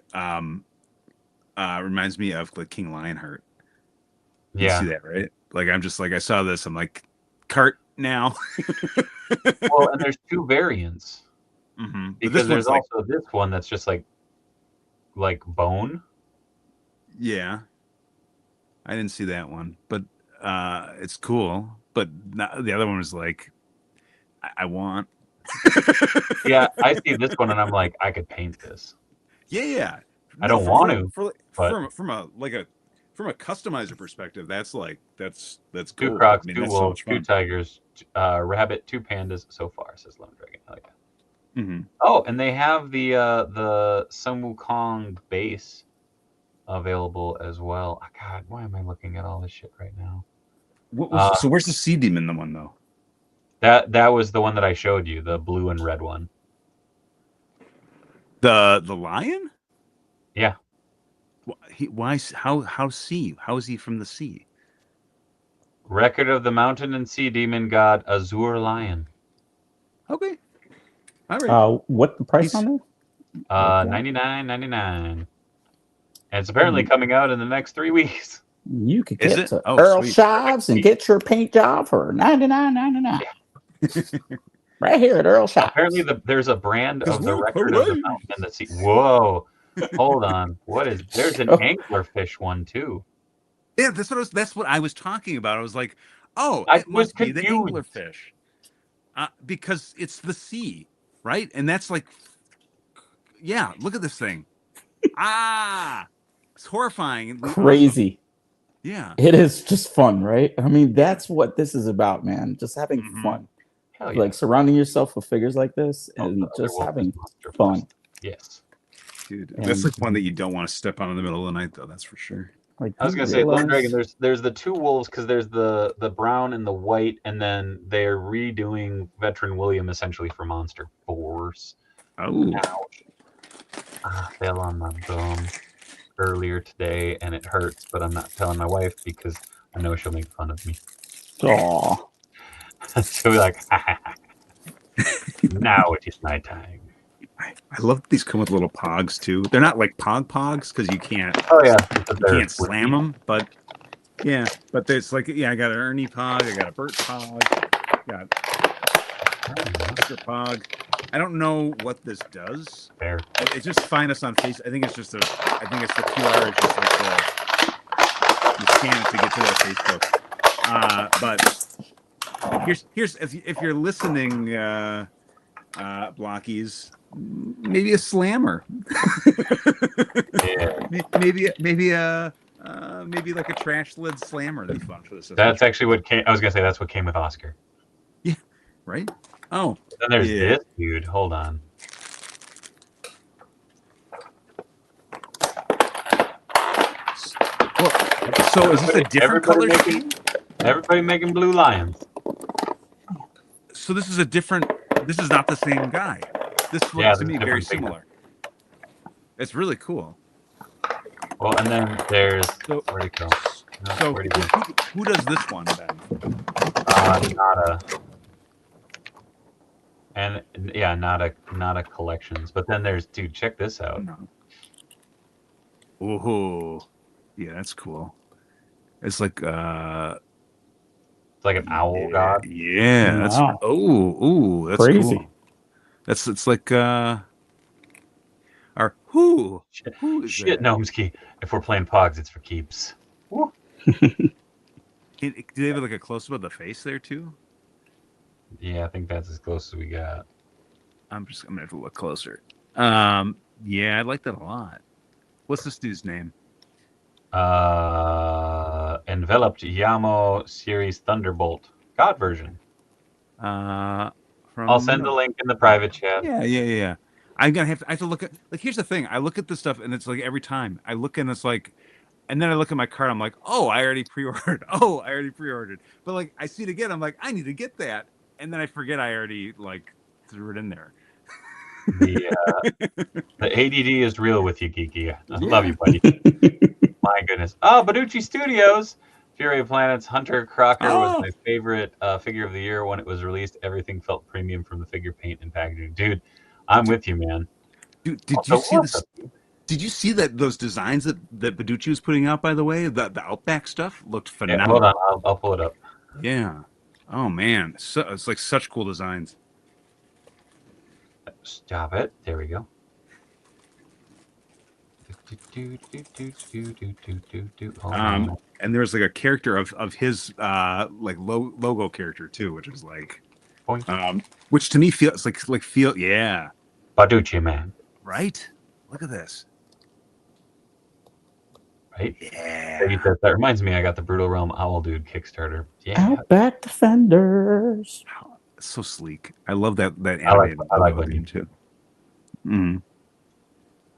reminds me of the King Lionheart. You see that, right? Like I'm just like I saw this, I'm like cart now. Well, and there's 2 variants. Mm-hmm. Because there's also this one that's just like bone. Yeah, I didn't see that one, but it's cool. But the other one was like, I want. Yeah, I see this one and I'm like, I could paint this. Yeah. I don't want to. From a customizer perspective, that's cool. 2 crocs, 2 wolves, 2 tigers, rabbit, 2 pandas so far, says Lemon Dragon. I like that. Mm-hmm. Oh, and they have the Sun Wukong base available as well. Oh, God, why am I looking at all this shit right now? So where's the Sea Demon one though? That was the one that I showed you, the blue and red one. The lion? Yeah. How sea? How is he from the sea? Record of the mountain and sea demon god Azure Lion. Okay. All right. What the price on it? $99.99. And it's apparently coming out in the next 3 weeks. You could get to Earl Shops and get your paint job for $99.99. Yeah. Right here at Earl Shops. Apparently there's a brand of the record of the mountain and the sea. Whoa. Hold on. There's an anglerfish one too. Yeah, that's what I was talking about. I was like, oh, it must be the anglerfish. Because it's the sea. Right? And that's like, yeah, look at this thing. It's horrifying. Crazy. Yeah. It is just fun, right? I mean, that's what this is about, man. Just having fun. Hell yeah. Like surrounding yourself with figures like this and just having fun. Yes. Dude, that's like one that you don't want to step on in the middle of the night, though. That's for sure. Like, I was gonna say, Lone Dragon. There's the 2 wolves because there's the brown and the white, and then they're redoing Veteran William essentially for Monster Force. Oh, fell on my bum earlier today, and it hurts, but I'm not telling my wife because I know she'll make fun of me. Aw. She'll be like, now it is my time. I love that these come with little pogs too. They're not like pogs because you can't. Oh yeah, you can't slam them. But yeah, but there's like I got an Ernie pog, I got a Bert pog, got Mr. Pog. I don't know what this does. Fair. It's just find us on Facebook. I think it's the QR is just like you scan it to get to their Facebook. But here's if you're listening, Blockies. Maybe a slammer. Yeah. maybe maybe like a trash lid slammer that'd be fun for this. That's actually what came. I was gonna say that's what came with Oscar. Yeah. Right. Oh. Then there's this dude. Hold on. So is this a different color scheme? Everybody making blue lions. So this is a different. This is not the same guy. This looks to me very similar. It's really cool. Well, and then there's where'd it go? No, so who does this one then? Nada. And yeah, Nada collections. But then there's check this out. Ooh, yeah, that's cool. It's like it's like an owl god. Yeah, that's that's crazy. Cool. It's like our who is shit Gnomesky. If we're playing Pogs, it's for keeps. Do they have like a close up of the face there too? Yeah, I think that's as close as we got. I'm gonna have to look closer. Yeah, I like that a lot. What's this dude's name? Enveloped Yamo Series Thunderbolt God version. I'll send the link in the private chat. Yeah. I have to look at, like, here's the thing. I look at this stuff and it's like every time I look and it's like, and then I look at my card, I'm like, oh, I already pre-ordered. But like I see it again, I'm like, I need to get that. And then I forget I already like threw it in there. The ADD is real with you, Geeky. I love you, buddy. My goodness. Oh, Baducci Studios. Fury of Planets, Hunter Crocker was my favorite figure of the year when it was released. Everything felt premium from the figure paint and packaging. Dude, I'm with you, man. Dude, did you see this? Did you see that those designs that Baducci was putting out, by the way? The Outback stuff looked phenomenal. Yeah, hold on, I'll pull it up. Yeah. Oh, man. So, it's like such cool designs. Stop it. There we go. And there's like a character of his like logo character too, which is like which to me feels like Baducci, man. Right? Look at this. Right? Yeah. That reminds me, I got the Brutal Realm Owl Dude Kickstarter. Yeah. Outback Defenders. Oh, it's so sleek. I love that I like game too.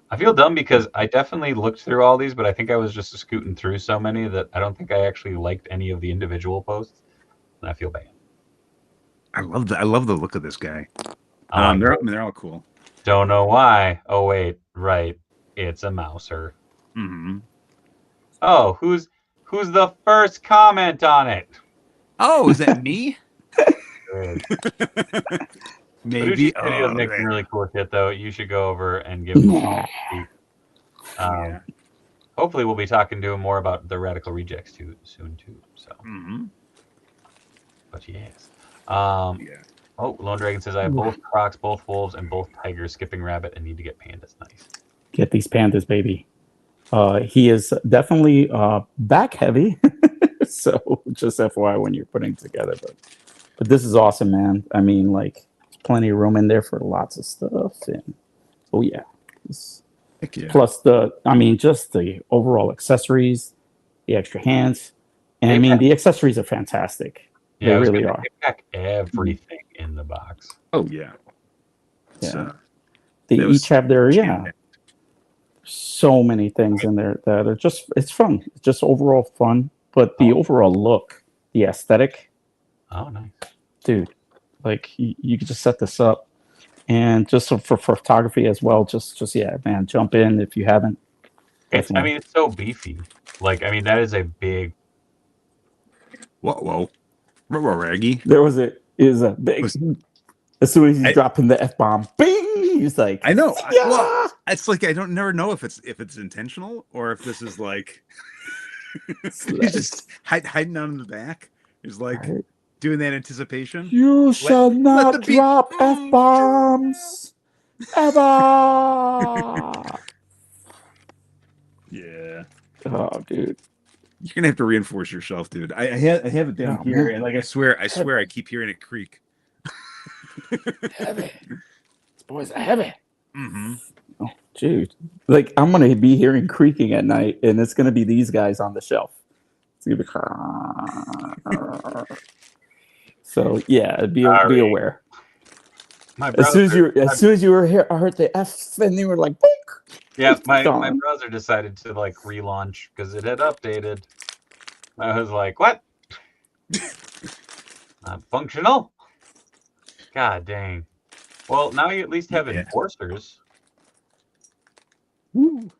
I feel dumb because I definitely looked through all these, but I think I was just scooting through so many that I don't think I actually liked any of the individual posts, and I feel bad. I love the look of this guy. They're all cool. Don't know why. Oh wait, right. It's a mouser. Mm-hmm. Oh, who's the first comment on it? Oh, is that me? Maybe. Videos make some really cool shit, though. You should go over and give him a hopefully, we'll be talking to him more about the Radical Rejects soon too. So, but yes. Oh, Lone Dragon says I have both Crocs, both Wolves, and both Tigers. Skipping Rabbit, and need to get Pandas. Nice. Get these Pandas, baby. He is definitely back heavy, so just FYI when you're putting it together. But this is awesome, man. I mean, like. Plenty of room in there for lots of stuff, and plus just the overall accessories, the extra hands, and the accessories are fantastic. Yeah, they really are. They pack everything in the box. Oh yeah. They each have their so many things in there that are it's fun. It's just overall fun, but the overall look, the aesthetic. Oh, nice, dude. Like you could just set this up, and just for photography as well. Just man, jump in if you haven't. It's so beefy. Like that is a big. Whoa, Raggy. There is a big. As soon as he's dropping the F-bomb, bing! He's like, I know. Yeah! Well, it's like I never know if it's intentional or if this is like he's just hiding out in the back. He's like. Right. Doing that anticipation. You shall not drop F-bombs ever. Yeah. Oh, dude. You're gonna have to reinforce yourself, dude. I have it down here, and like I swear I keep hearing it creak. Heavy. This boy's heavy. Mm-hmm. Oh, dude. Like I'm gonna be hearing creaking at night, and it's gonna be these guys on the shelf. It's gonna be... So yeah, be aware. As soon as you were here, I heard the F, and you were like, boink. Yeah, my browser decided to like relaunch because it had updated. I was like, what? Not functional? God dang. Well, now you at least have enforcers. Woo.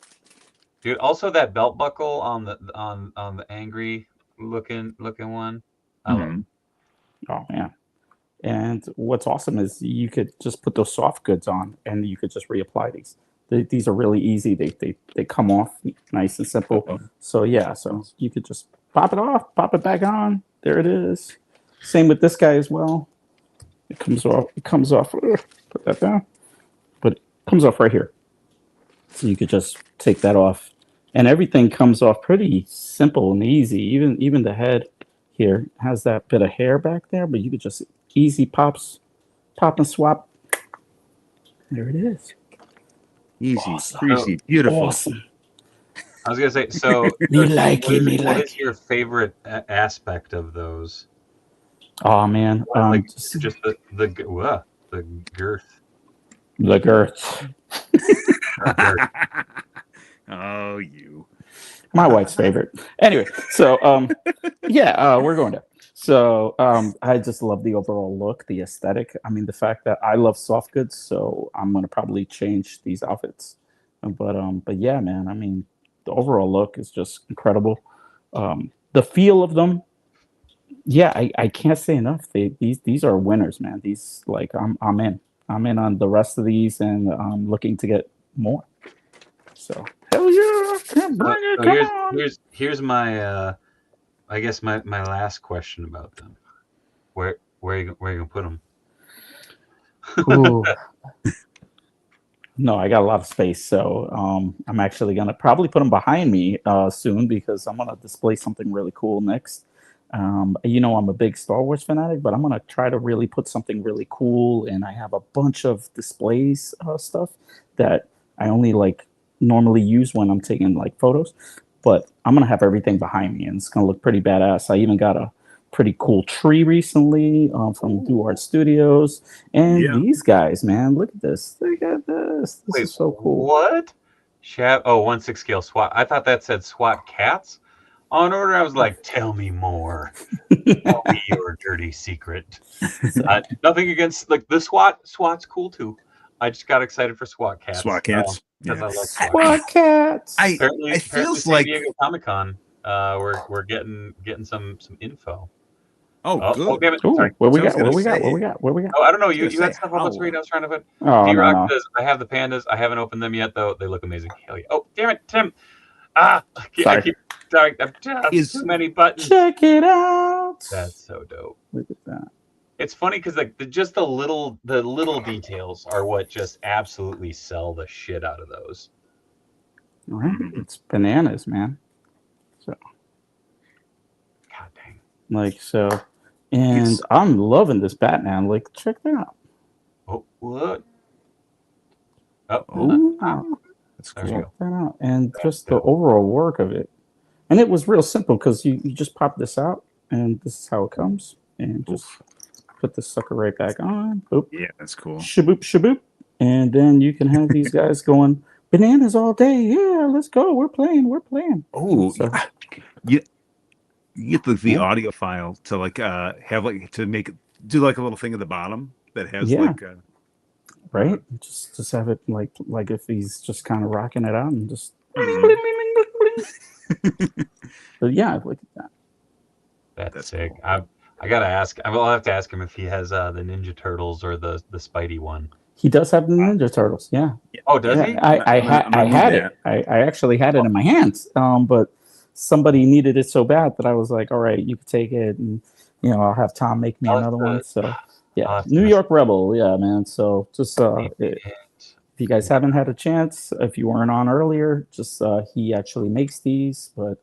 Dude, also that belt buckle on the angry looking one. I love it. Oh man. And what's awesome is you could just put those soft goods on and you could just reapply these. These are really easy. They come off nice and simple. So yeah, so you could just pop it off, pop it back on. There it is. Same with this guy as well. It comes off. Put that down. But it comes off right here. So you could just take that off. And everything comes off pretty simple and easy. Even the head here has that bit of hair back there, but you could just easy pop and swap. There it is. Easy, awesome. Greasy, beautiful. Awesome. I was gonna say, so what is your favorite aspect of those? Oh man, like just the girth. The girth. Oh, you. My wife's favorite. Anyway, so we're going to. So I just love the overall look, the aesthetic. I mean, the fact that I love soft goods, so I'm gonna probably change these outfits. But yeah, man. I mean, the overall look is just incredible. The feel of them, yeah, I can't say enough. These are winners, man. These like I'm in on the rest of these, and I'm looking to get more. So hell yeah, come on. Here's my I guess my last question about them. Where are you gonna put them? Ooh. No, I got a lot of space, so I'm actually gonna probably put them behind me soon because I'm gonna display something really cool next. You know, I'm a big Star Wars fanatic, but I'm gonna try to really put something really cool, and I have a bunch of displays stuff that I only like normally use when I'm taking like photos, but I'm gonna have everything behind me, and it's gonna look pretty badass. I even got a pretty cool tree recently from Do Art Studios, and these guys, man, look at this. Look at this. This is so cool. What? 1/6 scale SWAT. I thought that said SWAT cats on order. I was like, tell me more. Tell me your dirty secret. Nothing against like the SWAT. SWAT's cool too. I just got excited for SWAT cats. SWAT cats. Because I like SWAT cats. It feels like Comic-Con. We're getting some info. Oh, good. Oh, damn it. Ooh, sorry. What we got? Oh, I don't know. You had stuff on the screen. I was trying to put. D-Rock says, I have the pandas. I haven't opened them yet, though. They look amazing. Hell yeah. Oh, damn it, Tim. Sorry. Too many buttons. Check it out. That's so dope. Look at that. It's funny because like just the little details are what just absolutely sell the shit out of those. All right. It's bananas, man. So. God dang. Like so. And I'm loving this Batman. Like, check that out. Oh, what? Oh, Ooh. That's Check cool. that out. And just the overall work of it. And it was real simple because you just pop this out, and this is how it comes. And just put this sucker right back on. Boop. Yeah, that's cool. Shaboop, shaboop. And then you can have these guys going bananas all day. Yeah, let's go. We're playing. Oh, so, you get the audio file to like have like to do like a little thing at the bottom that has like right. Just have it like if he's just kind of rocking it out and just. But yeah, look at that. That's sick. Cool. I gotta ask. I'll have to ask him if he has the Ninja Turtles or the Spidey one. He does have the Ninja Turtles. Yeah. Oh, does he? I had it. I actually had it in my hands. But somebody needed it so bad that I was like, all right, you can take it, and I'll have Tom make me another one. So yeah, New York Rebel. Yeah, man. So just if you guys haven't had a chance, if you weren't on earlier, just he actually makes these, but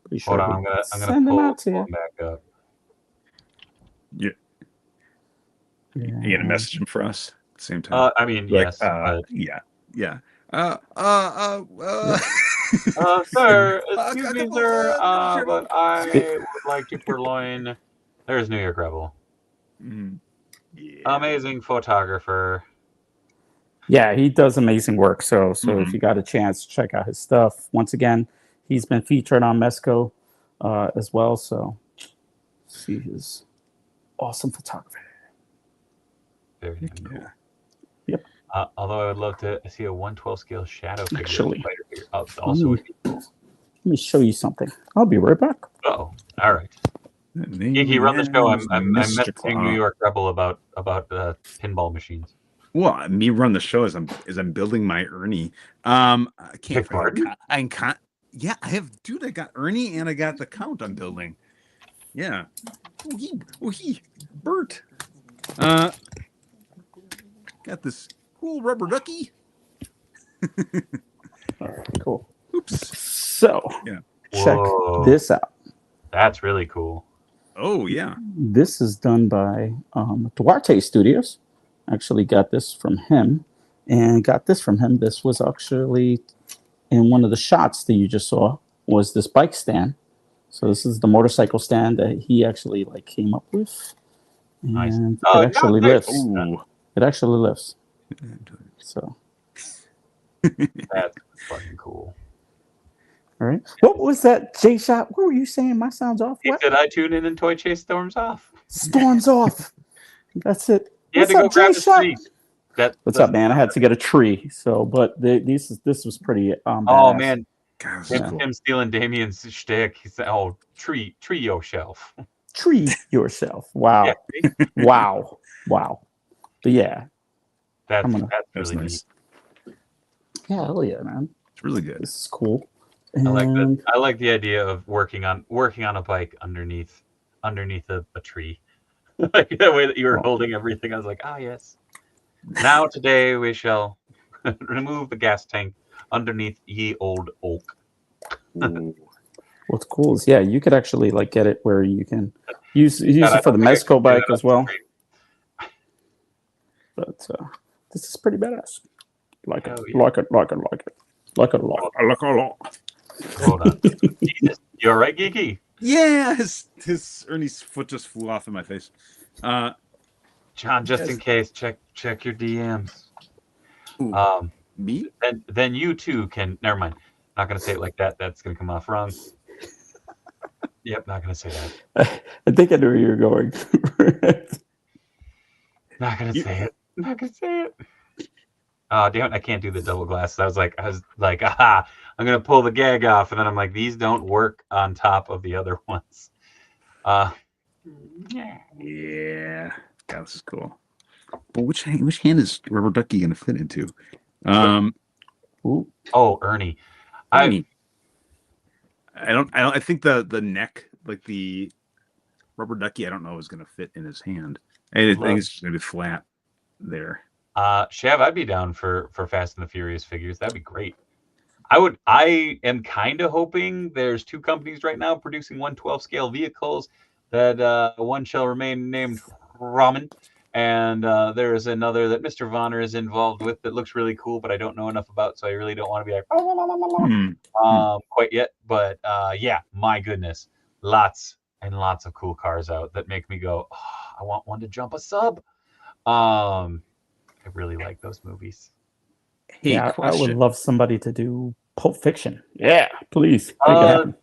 pretty sure. Hold on, I'm gonna send them out to you. Back up. Yeah. You gonna message him for us at the same time? I mean, yes. Yeah. Sir, excuse me, sir, but I would like to purloin. There's New York Rebel. Yeah. Amazing photographer. Yeah, he does amazing work. So if you got a chance, check out his stuff. Once again, he's been featured on Mesco as well. So see his awesome photography. Very cool. Yep. Although I would love to see a 1/12 scale shadow figure. Actually, Also would be cool. Let me show you something. I'll be right back. Oh, all right. Geeky, run the show. I'm messaging New York Rebel about pinball machines. Well, me run the show as I'm building my Ernie. I can't. Yeah, I have, dude. I got Ernie and I got the Count. I'm building. Yeah. Bert. Got this cool rubber ducky. All right, cool. Oops. So yeah, check this out. That's really cool. Oh yeah. This is done by Duarte Studios. Actually got this from him and got this from him. This was actually in one of the shots that you just saw was this bike stand. So this is the motorcycle stand that he actually like came up with. And nice. It actually lifts. Ooh. It actually lifts. So that's fucking cool. All right. What was that, J-Shot? What were you saying? My sound's off. He said I tune in and Toy Chase storms off. Storms off. That's it. You had to go grab a tree. What's up, man? I had to get a tree. So, but this was pretty. Oh badass. man, God, him stealing Damien's shtick. He said, "Oh, tree yourself." Tree yourself. Wow. Yeah. Wow. But yeah, that's really nice. Yeah, hell yeah, man. It's really good. This is cool. And I like the idea of working on a bike underneath a tree. Like the way that you were holding everything, I was like, yes. Now today we shall remove the gas tank underneath ye old oak. What's cool is you could actually like get it where you can use it for the Mesco bike as well. But this is pretty badass. Like it a lot. Hold on. You all right, Geeky? Yeah, his Ernie's foot just flew off in my face. John, just in case, check your DMs. Me? Then you too can. Never mind. Not gonna say it like that. That's gonna come off wrong. Yep, not gonna say that. I think I know where you're going. Not gonna say it. Oh damn it! I can't do the double glasses. I was like, aha! I'm gonna pull the gag off, and then I'm like, these don't work on top of the other ones. Yeah. God, this is cool. But which hand is Rubber Ducky gonna fit into? Ernie. I think the neck, like the Rubber Ducky, I don't know is gonna fit in his hand. I think it's just gonna be flat there. Shav, I'd be down for Fast and the Furious figures. That'd be great. I am kind of hoping there's two companies right now producing 1/12 scale vehicles that one shall remain named Ramen, and there is another that Mr. Vonner is involved with that looks really cool, but I don't know enough about, so I really don't want to be like quite yet. But yeah, my goodness, lots and lots of cool cars out that make me go, I want one to jump a sub. I really like those movies. Hey, I would love somebody to do Pulp Fiction. Yeah, please. Diamond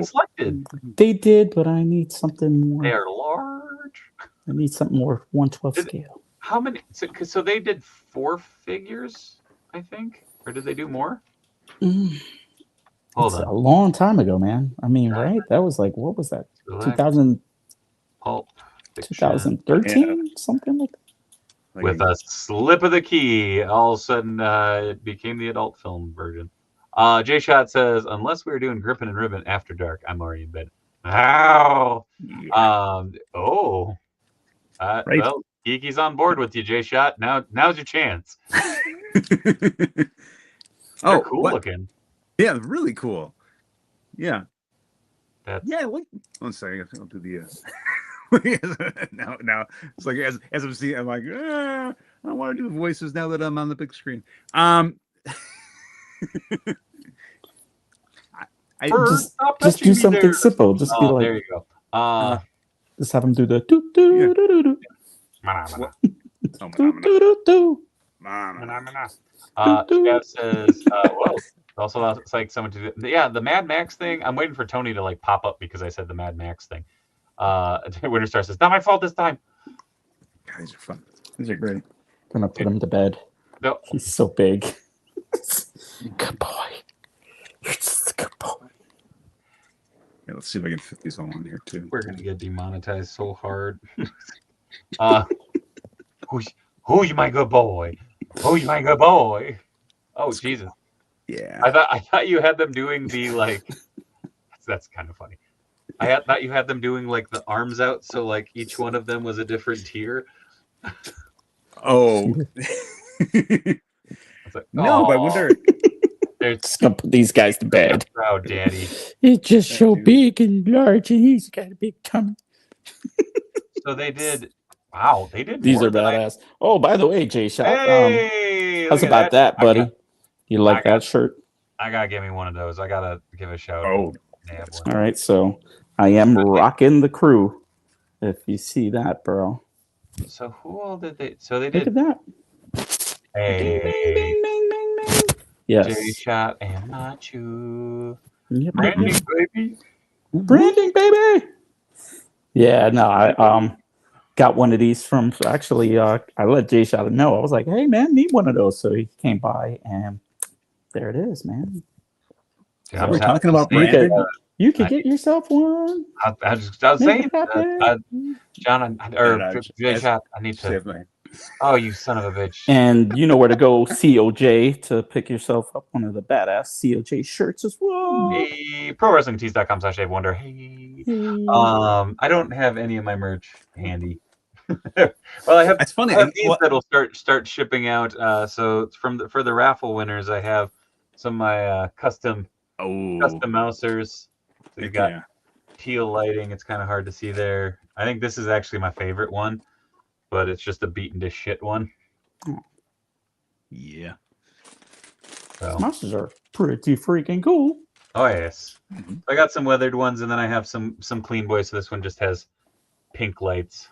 Selected. They did, but I need something more. They are large. I need something more 1/12 scale. How many? So they did 4 figures, I think, or did they do more? Hold on. A long time ago, man. I mean, right? That was like, what was that? 2000. Pulp 2013, something like that. With a slip of the key, all of a sudden it became the adult film version. J-Shot says, unless we were doing Grippin and Rippin after dark, I'm already in bed. Ow! Yeah. Right. Well, Geeky's on board with you, J-Shot. Now's your chance. They're cool looking. Yeah, really cool. Yeah. Wait. One second. I'll do the... now it's like as I'm seeing, I'm like, I want to do voices now that I'm on the big screen. Just do something simple. Just be like, there you go. Just have him do the do do do do do. Jeff says, whoa. Also, it's like someone to do. Yeah, the Mad Max thing. I'm waiting for Tony to like pop up because I said the Mad Max thing. Winterstar says, not my fault this time. These are fun. These are great. Gonna put him to bed. No. He's so big. Good boy. You're just a good boy. Yeah, let's see if I can fit these all on here too. We're gonna get demonetized so hard. Who's my good boy? Who's my good boy? Oh Jesus! Yeah, I thought you had them doing the like. That's kind of funny. I thought you had them doing like the arms out, so like each one of them was a different tier. Oh. Like, no, I wonder. Just gonna put these guys to bed. Proud daddy. He's just so big and large, and he's got a big tummy. So they did. Wow, they did. These are badass. Oh, by the way, Jay Shot. Hey, how's about that, buddy? You like that shirt? I gotta give me one of those. I gotta give a shout. Oh, all right. So I am rocking the crew. If you see that, bro. So who all did they? So they did. Look at that. Hey. Bing, bing, bing, bing, bing. Yes. Jay Shot and Machu. Yep, Branding, baby. Branding, baby. Yeah, no, I got one of these from actually. I let Jay Shot know. I was like, "Hey, man, need one of those." So he came by, and there it is, man. Yeah, we're talking about branding. You could get yourself one. I was saying, John, Jay Shot, I need to. Oh, you son of a bitch. And you know where to go, COJ, to pick yourself up one of the badass COJ shirts as well. Hey, ProWrestlingTees.com/DaveWonder. Hey. I don't have any of my merch handy. Well, I have. It's funny. I have these that'll start shipping out. So for the raffle winners, I have some of my custom mousers. So you got teal lighting. It's kind of hard to see there. I think this is actually my favorite one, but it's just a beaten to shit one. Yeah. So. Mousers are pretty freaking cool. Oh yes. I got some weathered ones, and then I have some clean boys. So this one just has pink lights.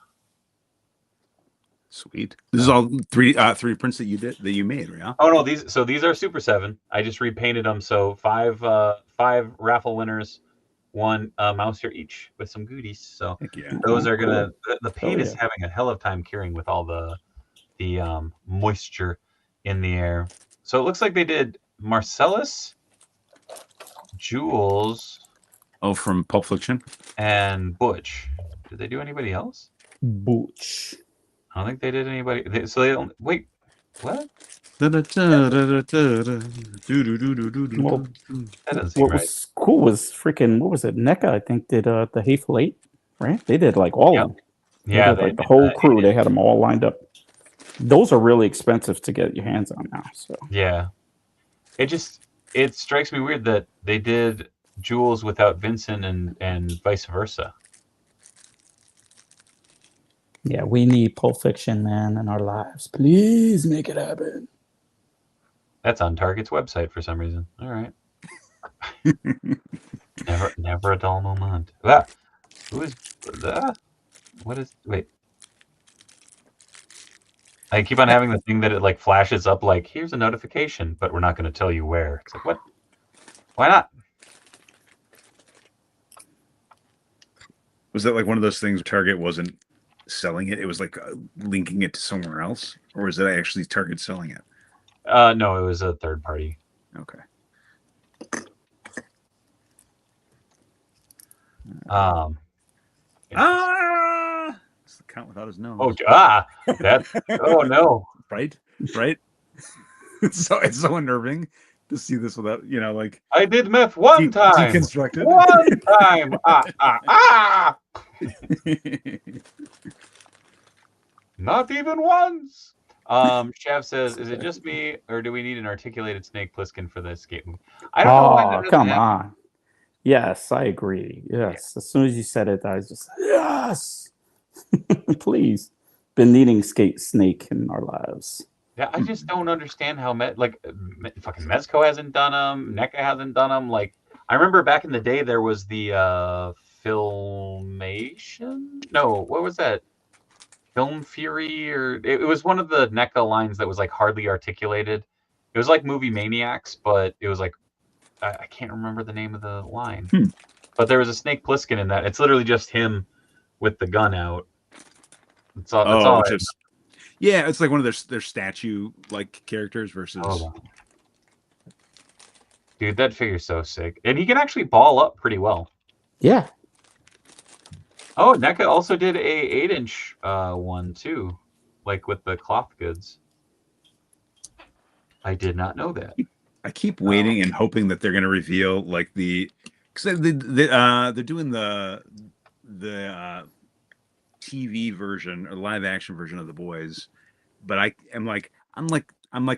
Sweet. This is all three prints that you made, right? Oh no, these are Super 7. I just repainted them. So five raffle winners, one mouser each with some goodies. So those are gonna. The paint is having a hell of a time curing with all the moisture in the air. So it looks like they did Marcellus, Jules. Oh, from Pulp Fiction. And Butch. Did they do anybody else? Butch. I don't think they did anybody. So they don't. Wait. What? What was cool was freaking, what was it? NECA, I think, did the Hateful Eight, right? They did like all of them. Yeah, they did, like the whole crew. They had them all lined up. Those are really expensive to get your hands on now. So yeah, it strikes me weird that they did Jules without Vincent and vice versa. Yeah, we need Pulp Fiction, man, in our lives. Please make it happen. That's on Target's website for some reason. All right. never a dull moment. Ah, who is that? What is? Wait. I keep on having the thing that it like flashes up like, here's a notification, but we're not going to tell you where. It's like, what? Why not? Was that like one of those things where Target wasn't selling it? It was like linking it to somewhere else? Or is that actually Target selling it? No, it was a third party. Okay. It's the count without his nose. That. Oh no! Right. It's so unnerving to see this without, like. I did meth one time. Deconstructed. One time. Not even once. Shav says, "Is it just me, or do we need an articulated Snake Plissken for the escape movie?" I don't know. Why that come on. Yes, I agree. Yes, as soon as you said it, I was just yes. Please, been needing Snake in our lives. Yeah, I just don't understand how fucking Mezco hasn't done them. NECA hasn't done them. Like, I remember back in the day there was the Filmation. No, what was that? Film Fury, or it was one of the NECA lines that was like hardly articulated. It was like Movie Maniacs, but it was like I can't remember the name of the line. But there was a Snake Plissken in that. It's literally just him with the gun out. It's all. Yeah, it's like one of their statue like characters versus. Dude, that figure's so sick, and he can actually ball up pretty well. Yeah. Oh, NECA also did a 8-inch one too, like with the cloth goods. I did not know that. I keep waiting and hoping that they're going to reveal like because they're doing the TV version or live action version of The Boys, but I'm like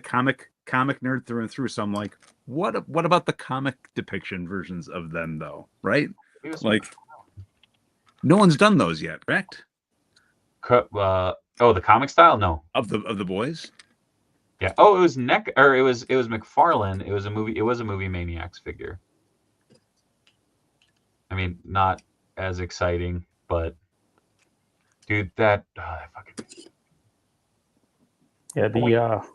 comic nerd through and through. So I'm like, what about the comic depiction versions of them though? Right? Like, no one's done those yet, correct? The comic style, no. Of the Boys. Yeah. Oh, it was it was McFarlane. It was a movie Maniacs figure. I mean, not as exciting, but dude, that fucking. Yeah, what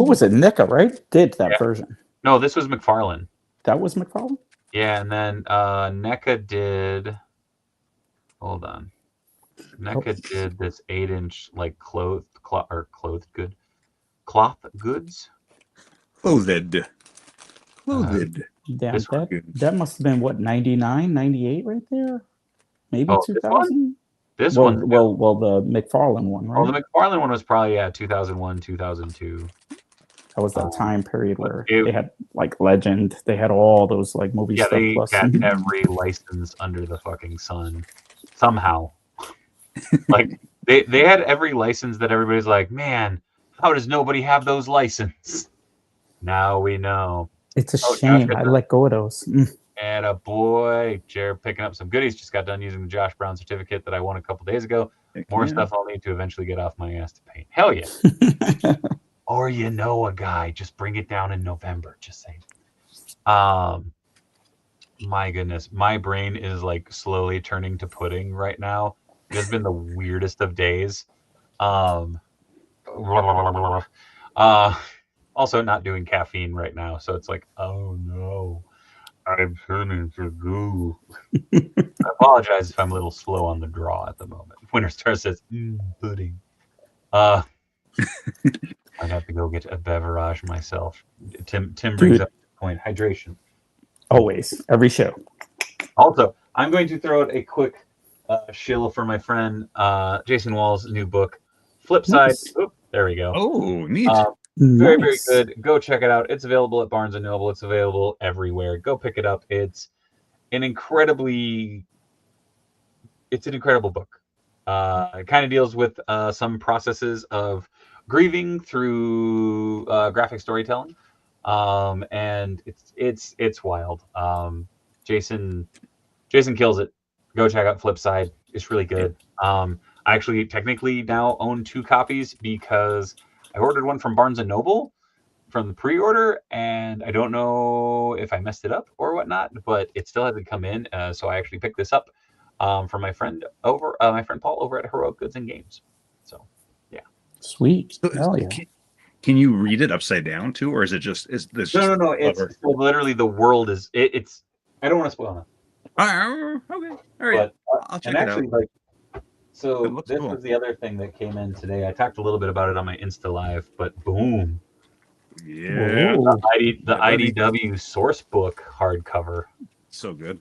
was it? NECA, right? Did that version? No, this was McFarlane. That was McFarlane? Yeah, and then NECA did. Hold on. NECA did this 8-inch like cloth goods. Damn, that must have been what, 99, 98 right there? Maybe 2000? This one? Well, the McFarlane one, right? Well, the McFarlane one was probably 2001, 2002. That was that time period where they had like Legend. They had all those like movie stuff. Yeah, they had every license under the fucking sun somehow. Like they had every license that everybody's like, man, how does nobody have those licenses? Now we know. It's a shame. I let go of those. And a boy, Jared picking up some goodies. Just got done using the Josh Brown certificate that I won a couple days ago. More stuff I'll need to eventually get off my ass to paint. Hell yeah. Or a guy, just bring it down in November. Just saying. My goodness, my brain is like slowly turning to pudding right now. It's been the weirdest of days. Also not doing caffeine right now, so it's like, oh no, I'm turning to goo. I apologize if I'm a little slow on the draw at the moment. Winter Star says, pudding. I'd have to go get a beverage myself. Tim brings up the point. Hydration. Always. Every show. Also, I'm going to throw out a quick shill for my friend Jason Wall's new book, Flipside. Nice. Oop, there we go. Oh, neat. Very, very good. Go check it out. It's available at Barnes & Noble. It's available everywhere. Go pick it up. It's an incredible book. It kind of deals with some processes of grieving through graphic storytelling. And it's wild. Jason kills it. Go check out Flipside. It's really good. I actually technically now own 2 copies because I ordered one from Barnes & Noble from the pre-order, and I don't know if I messed it up or whatnot, but it still hasn't come in. So I actually picked this up from my friend Paul over at Heroic Goods and Games. So, yeah. Sweet. Hell yeah. Can you read it upside down too, or is it just? No. It's literally the world is. It's. I don't want to spoil it. Okay. All right. But, I'll check it out. So this was the other thing that came in today. I talked a little bit about it on my Insta Live, but boom. Yeah. The IDW source book hardcover. So good.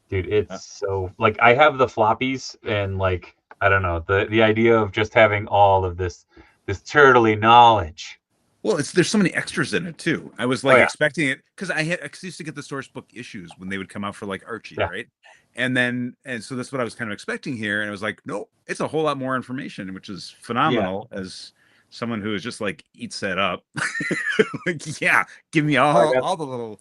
Dude, it's so like I have the floppies and like I don't know, the idea of just having all of this turtly knowledge. Well, there's so many extras in it too. I was like expecting it because I used to get the source book issues when they would come out for like Archie, right? And so that's what I was kind of expecting here. And I was like, no, it's a whole lot more information, which is phenomenal as someone who is just like eats that up. Like, give me all the little.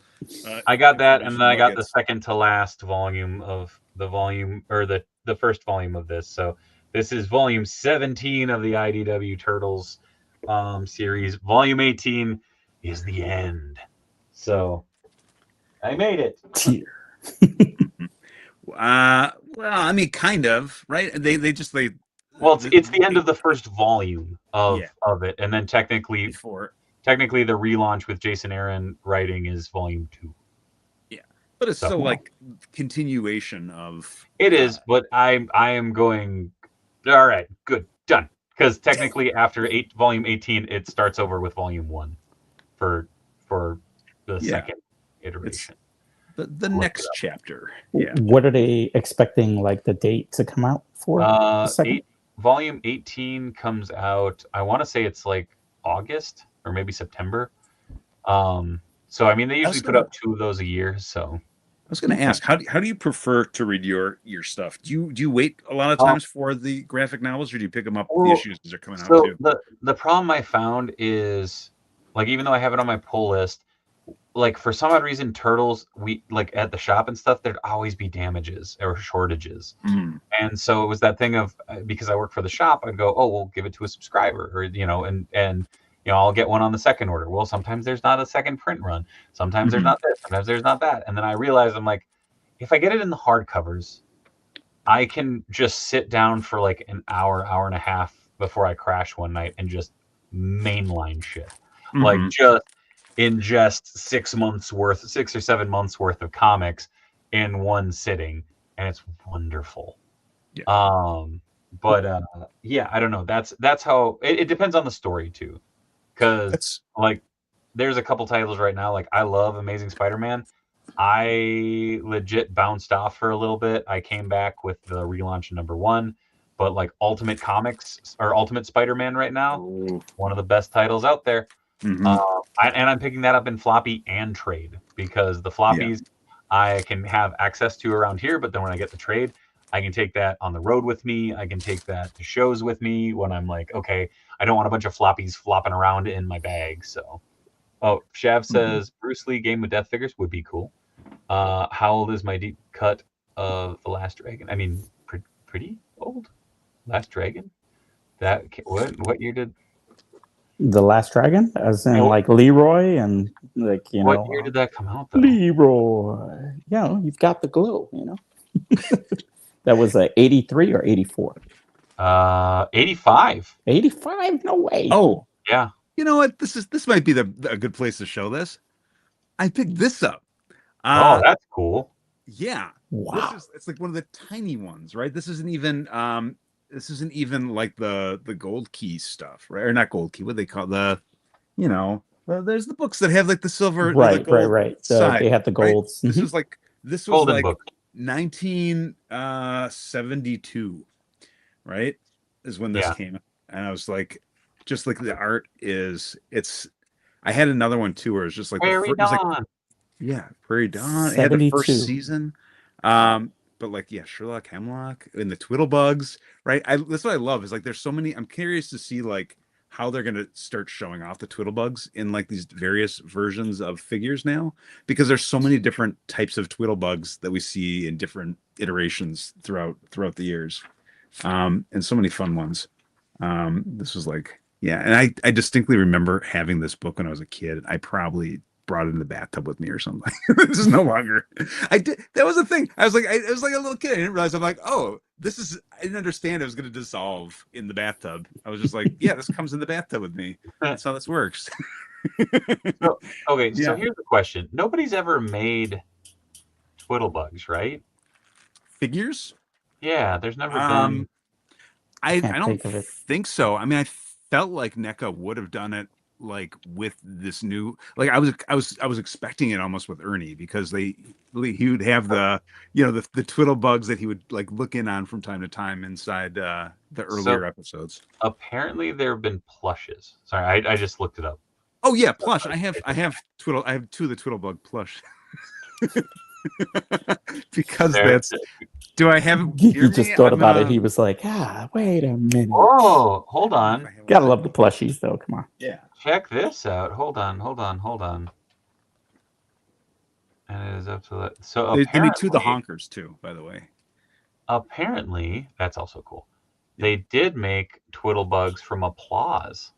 I got that, and then I got the second to last volume of the volume or the first volume of this. So This is volume 17 of the IDW Turtles series. Volume 18 is the end. So I made it. Well, I mean, kind of, right? It's the end of the first volume of it, and then technically the relaunch with Jason Aaron writing is volume 2. Yeah, but it's still like continuation of. It is, but I am going. All right, good, done. Because technically, after volume 18, it starts over with volume 1 for the second iteration. The next chapter. Yeah. What are they expecting, like the date to come out for? Volume 18 comes out. I want to say it's like August or maybe September. So I mean, they usually put out 2 of those a year. So I was going to ask, how do you prefer to read your stuff? Do you wait a lot of times for the graphic novels, or do you pick them up the issues as they're coming out too? The problem I found is, like, even though I have it on my pull list, like for some odd reason, Turtles, we like at the shop and stuff, there'd always be damages or shortages. And so it was that thing of, because I work for the shop, I'd go, oh, we'll give it to a subscriber, or and I'll get one on the second order. Well, sometimes there's not a second print run. Sometimes there's not this. Sometimes there's not that. And then I realized, I'm like, if I get it in the hardcovers, I can just sit down for like an hour and a half before I crash one night and just mainline shit. Like just ingest 6 or 7 months worth of comics in one sitting, and it's wonderful. But I don't know. That's how it depends on the story too. Because like there's a couple titles right now, like I love Amazing Spider-Man. I legit bounced off for a little bit. I came back with the relaunch of #1, but like Ultimate Comics or Ultimate Spider-Man right now, one of the best titles out there. And I'm picking that up in floppy and trade, because the floppies I can have access to around here, but then when I get the trade, I can take that on the road with me. I can take that to shows with me when I'm like, okay, I don't want a bunch of floppies flopping around in my bag. So, Shav says Bruce Lee game with death figures would be cool. How old is my deep cut of The Last Dragon? I mean, pretty old. Last Dragon? What year did The Last Dragon, as in like Leroy, and like what year did that come out though? Leroy, you've got the glow, That was 83 or 84. 85. 85? No way. Oh yeah. You know what? This might be a good place to show this. I picked this up. That's cool. Yeah. Wow. It's like one of the tiny ones, right? This isn't even like the gold key stuff, right? Or not gold key, what they call there's the books that have like the silver, right. They have the golds. Right? This was Golden like book. 1972, right? Is when this came, and I was like, just like the art I had another one too, where it's just like Prairie Dawn. Prairie Dawn. It had the first season. But like, Sherlock Hemlock and the Twiddlebugs, right? That's what I love, is like there's so many. I'm curious to see like how they're gonna start showing off the Twiddlebugs in like these various versions of figures now, because there's so many different types of Twiddlebugs that we see in different iterations throughout the years, and so many fun ones. This was like, and I distinctly remember having this book when I was a kid. I probably brought it in the bathtub with me or something. This is no longer. That was the thing. I was like a little kid. I didn't realize. I'm like, I didn't understand it was going to dissolve in the bathtub. I was just like, this comes in the bathtub with me. That's how this works. So here's the question: nobody's ever made Twiddlebugs, right? Figures? Yeah, there's never been. I don't think so. I mean, I felt like NECA would have done it like with this new, like I was expecting it almost with Ernie, because he would have the the Twiddlebugs that he would like look in on from time to time inside the earlier episodes. Apparently there have been plushes. Sorry, I just looked it up. Oh yeah, plush. I have 2 of the Twiddlebug plush. Because do I have Geeky just thought about it. He was like, wait a minute. Oh, hold on. Gotta love the plushies though. Come on. Yeah. Check this out. Hold on. And it is up to that. So they need 2 of the honkers too, by the way. Apparently, that's also cool. they did make Twiddlebugs from Applause.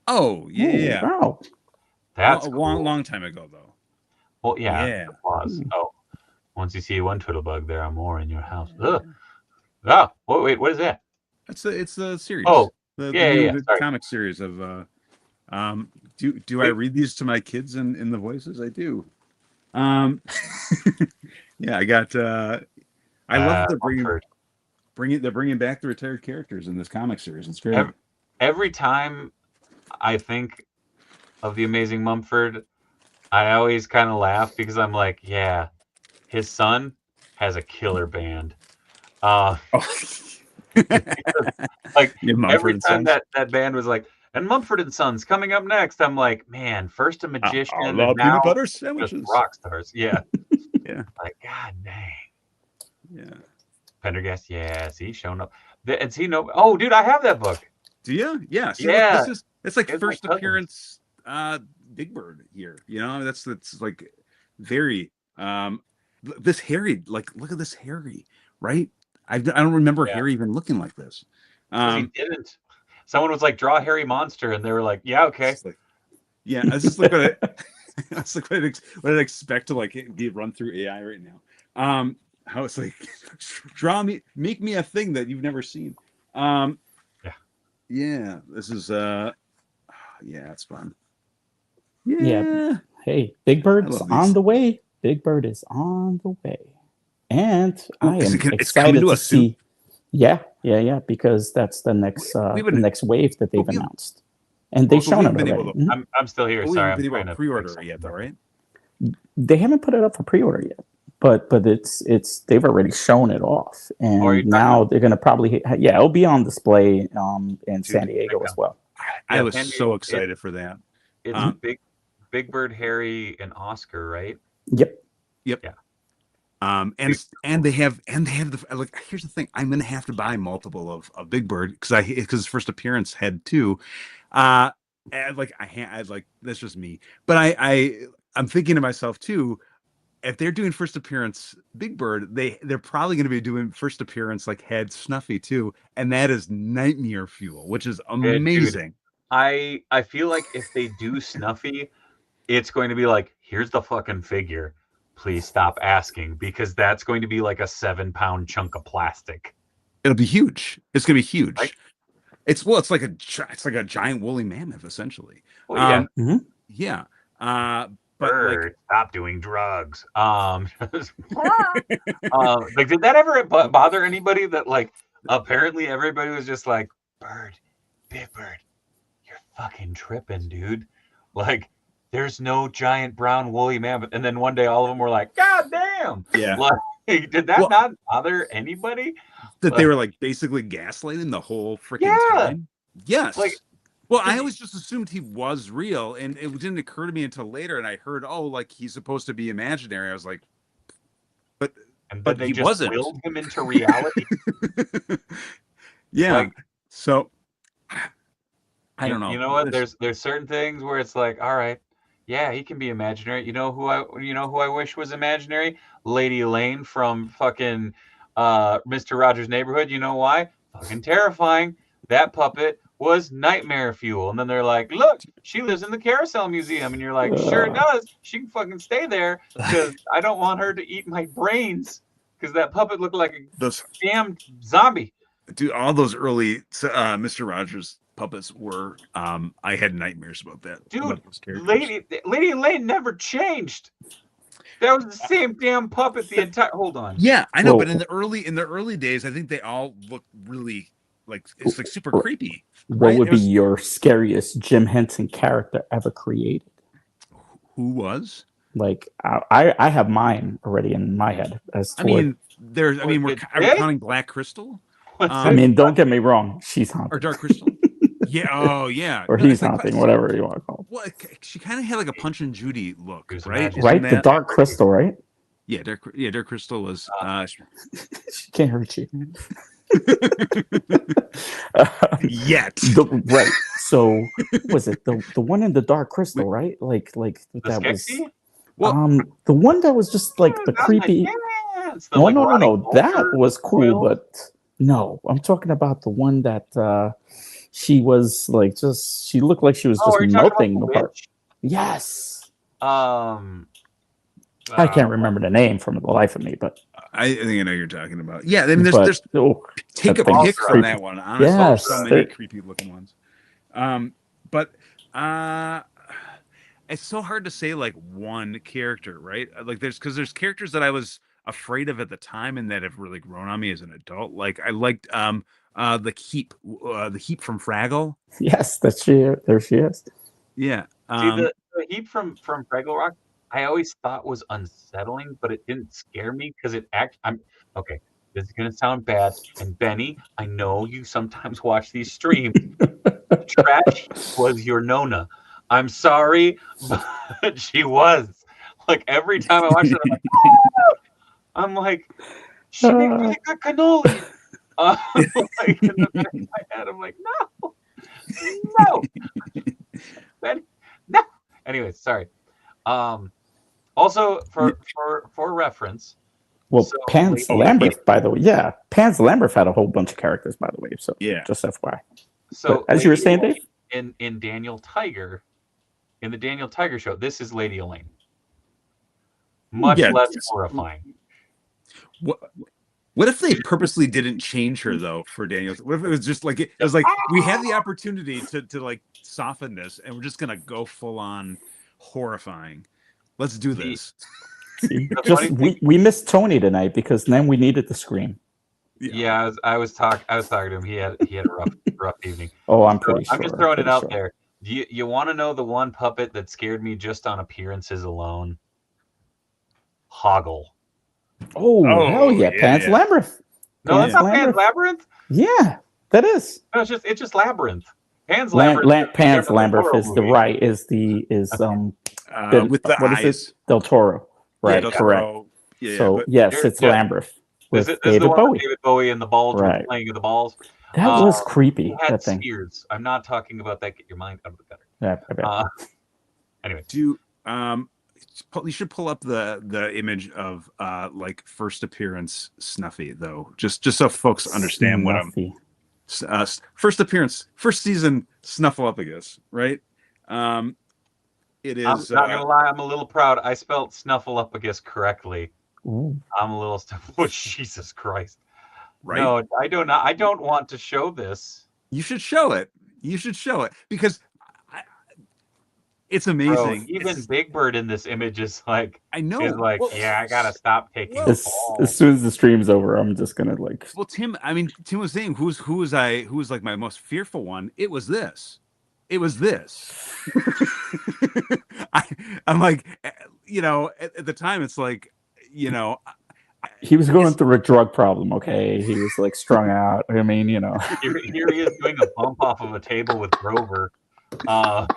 Oh yeah. Ooh, wow. That's a cool. long time ago though. Well, yeah. Yeah. Applause. Oh, once you see one Twiddlebug, there are more in your house. Ugh. Oh, wait, what is that? It's the series. Oh, the comic series of. Do I read these to my kids in the voices? I do. Yeah, I got. I love that they're bringing back the retired characters in this comic series. It's great. Every time I think of the Amazing Mumford, I always kind of laugh because I'm like, yeah, his son has a killer band. Like every time that band was like, and Mumford and Sons coming up next, I'm like, man, first a magician, and now peanut butter sandwiches, just rock stars. Yeah, yeah. Like, god dang. Yeah. Pendergast, yeah. See, showing up. And see, no. Oh, dude, I have that book. Do you? Yeah. See, yeah. Look, it's like first appearance, Big Bird here. You know, that's like very. This Harry, like, look at this Harry, right? I don't remember Harry even looking like this. He didn't. Someone was like, draw Harry Monster, and they were like, yeah, okay. Like, yeah, that's just like what that's like what I'd expect to like be run through AI right now. How it's like, make me a thing that you've never seen. Yeah, this is yeah, it's fun. Yeah. Hey, Big Bird's on the way. Big Bird is on the way, and I am excited to see. Yeah, because that's the next next wave that they've announced, and they've shown it already. I'm still here. Sorry, I'm trying to pre-order it yet, though, right? They haven't put it up for pre-order yet, but it's they've already shown it off, and now they're gonna probably it'll be on display in San Diego as well. I was so excited for that. It's Big Bird, Harry, and Oscar, right? Yep. Yeah. And they have the like. Here's the thing: I'm gonna have to buy multiple of Big Bird because his first appearance had two. And like I like that's just me, but I'm thinking to myself too. If they're doing first appearance Big Bird, they're probably going to be doing first appearance like Head Snuffy too, and that is nightmare fuel, which is amazing. Dude, I feel like if they do Snuffy, it's going to be like, here's the fucking figure. Please stop asking, because that's going to be like a 7-pound chunk of plastic. It'll be huge. It's going to be huge. Right? It's like a giant woolly mammoth essentially. Well, yeah. But Bird, stop doing drugs. Like, did that ever bother anybody? That like apparently everybody was just like, Bird, Big Bird, you're fucking tripping, dude. Like, there's no giant brown woolly mammoth. And then one day all of them were like, God damn. Yeah. Like, did that not bother anybody? That they were like basically gaslighting the whole freaking time? Yes. Like, well, I always just assumed he was real, and it didn't occur to me until later, and I heard, like he's supposed to be imaginary. I was like, but they he just wasn't. Willed him into reality. Yeah. Like, so I don't know. You know what? There's certain things where it's like, all right, yeah, he can be imaginary. You know who I wish was imaginary? Lady Elaine from fucking Mr. Rogers' Neighborhood. You know why? Fucking terrifying. That puppet was nightmare fuel. And then they're like, look, she lives in the Carousel Museum. And you're like, sure does. She can fucking stay there because I don't want her to eat my brains, because that puppet looked like a damn zombie. Dude, all those early Mr. Rogers puppets were I had nightmares about that. Dude, about those Lady Elaine never changed. That was the same damn puppet the entire. Hold on. Yeah, I know, but in the early days, I think they all looked really like it's like super creepy. What would be your scariest Jim Henson character ever created? Who was? Like I have mine already in my head. Are we counting Black Crystal? I mean, don't get me wrong, she's haunting. Or Dark Crystal. Yeah. Oh, yeah. Or he's haunting, whatever you want to call it. Well, she kind of had like a Punch and Judy look, right? Right, the Dark Crystal, right? Yeah, Dark Crystal was. She can't hurt you. Yet. Right. So was it the one in the Dark Crystal, right? Like that Skeksis? was. Well, the one that was just like the creepy. No. That was cool, but No, I'm talking about the one that she was like she looked like she was just melting apart. Yes. I can't remember the name from the life of me, but I think I know you're talking about. Yeah, I mean, there's take a pick from that one. Honestly, yes, so many creepy looking ones. But it's so hard to say like one character, right? Like there's characters that I was afraid of at the time and that have really grown on me as an adult. Like I liked the Heap from Fraggle. Yes, there she is. Yeah. See the Heap from Fraggle Rock, I always thought was unsettling, but it didn't scare me because okay. This is gonna sound bad, and Benny, I know you sometimes watch these streams. Trash was your Nona. I'm sorry, but she was. Like every time I watched it, I'm like, she made really good cannoli. Like in the back of my head, I'm like, no, Benny, no. Anyways, sorry. Also for reference. Well, so, Pans Lambert, by the way, yeah, Pans Lambert had a whole bunch of characters, by the way. So yeah, just FYI. So but as you were saying, Dave, in Daniel Tiger, in the Daniel Tiger show, this is Lady Elaine. Much less horrifying. What if they purposely didn't change her though for Daniel? What if it was just like it was like we had the opportunity to like soften this, and we're just gonna go full on horrifying. Let's do this. We missed Tony tonight because then we needed to scream. Yeah, I was talking to him. He had a rough evening. Oh, I'm pretty sure. I'm just throwing it out there. You want to know the one puppet that scared me just on appearances alone? Hoggle. Oh hell yeah, Pan's Labyrinth. No, that's not Pan's Labyrinth. Yeah, that is. No, it's just Labyrinth. Pan's Labyrinth. Pan's Labyrinth is the with the what eyes. is it? Del Toro. Right, Del correct. Toro. Yeah, so yes, it's Labyrinth with David Bowie. David Bowie and the balls playing with the balls. That was creepy. That thing. Spears. I'm not talking about that. Get your mind out of the gutter. Yeah. Anyway, you should pull up the image of like first appearance Snuffy though, just so folks understand Snuffy. What I'm. First appearance, first season Snuffleupagus, right? It is. I'm not gonna lie, I'm a little proud. I spelled Snuffleupagus correctly. Ooh. I'm a little oh Jesus Christ. Right? No, I don't want to show this. You should show it. Because it's amazing. Bro, even Big Bird in this image is like, I know. Is like, I gotta stop taking. As soon as the stream's over, I'm just gonna like. Well, Tim was saying who was like my most fearful one. It was this. I'm like, at the time, it's like, he was going through a drug problem. Okay, he was like strung out. I mean, Here he is doing a bump off of a table with Grover. But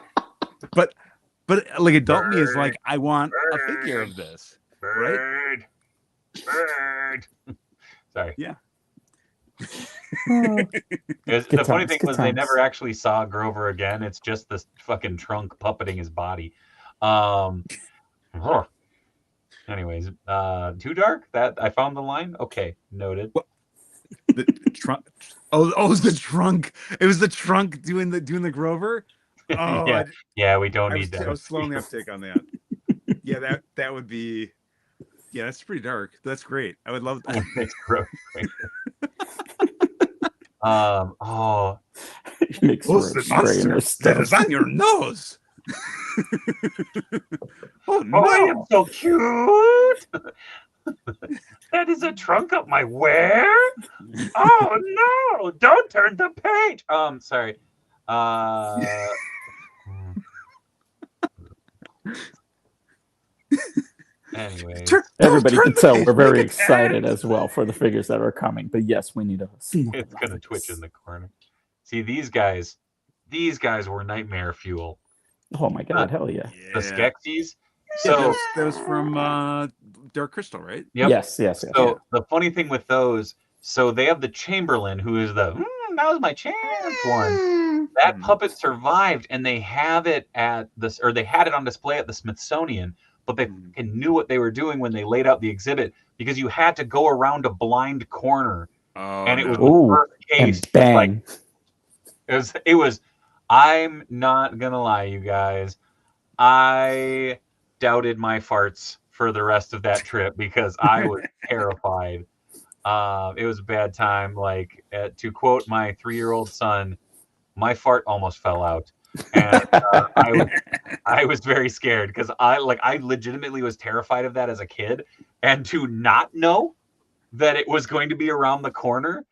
like adult me is like, I want a figure of this. Bird. Sorry. Yeah. The funny thing was they never actually saw Grover again. It's just this fucking trunk puppeting his body. Anyways, too dark? That I found the line? Okay, noted. The trunk. Oh, it was the trunk. It was the trunk doing the Grover. Oh, we don't need that. I was slowing the uptake on that. Yeah, that would be. Yeah, that's pretty dark. That's great. I would love that. It's gross. He makes that is on your nose. Oh no! I am so cute. That is a trunk of my wear. Oh no! Don't turn the page. Sorry. Anyway, everybody can tell we're very excited as well for the figures that are coming. But yes, we need it's gonna twitch in the corner. See, these guys were nightmare fuel. Oh my god, hell yeah. The Skeksis. So that was from Dark Crystal, right? Yep. Yes. So the funny thing with those, so they have the Chamberlain, who is that was my champ one. That puppet survived, and they have it they had it on display at the Smithsonian, but they knew what they were doing when they laid out the exhibit, because you had to go around a blind corner and it was the first case. Bang. It was. I'm not gonna lie, you guys. I doubted my farts for the rest of that trip because I was terrified. It was a bad time. Like, to quote my 3-year-old son, my fart almost fell out, and I was very scared because I legitimately was terrified of that as a kid, and to not know that it was going to be around the corner.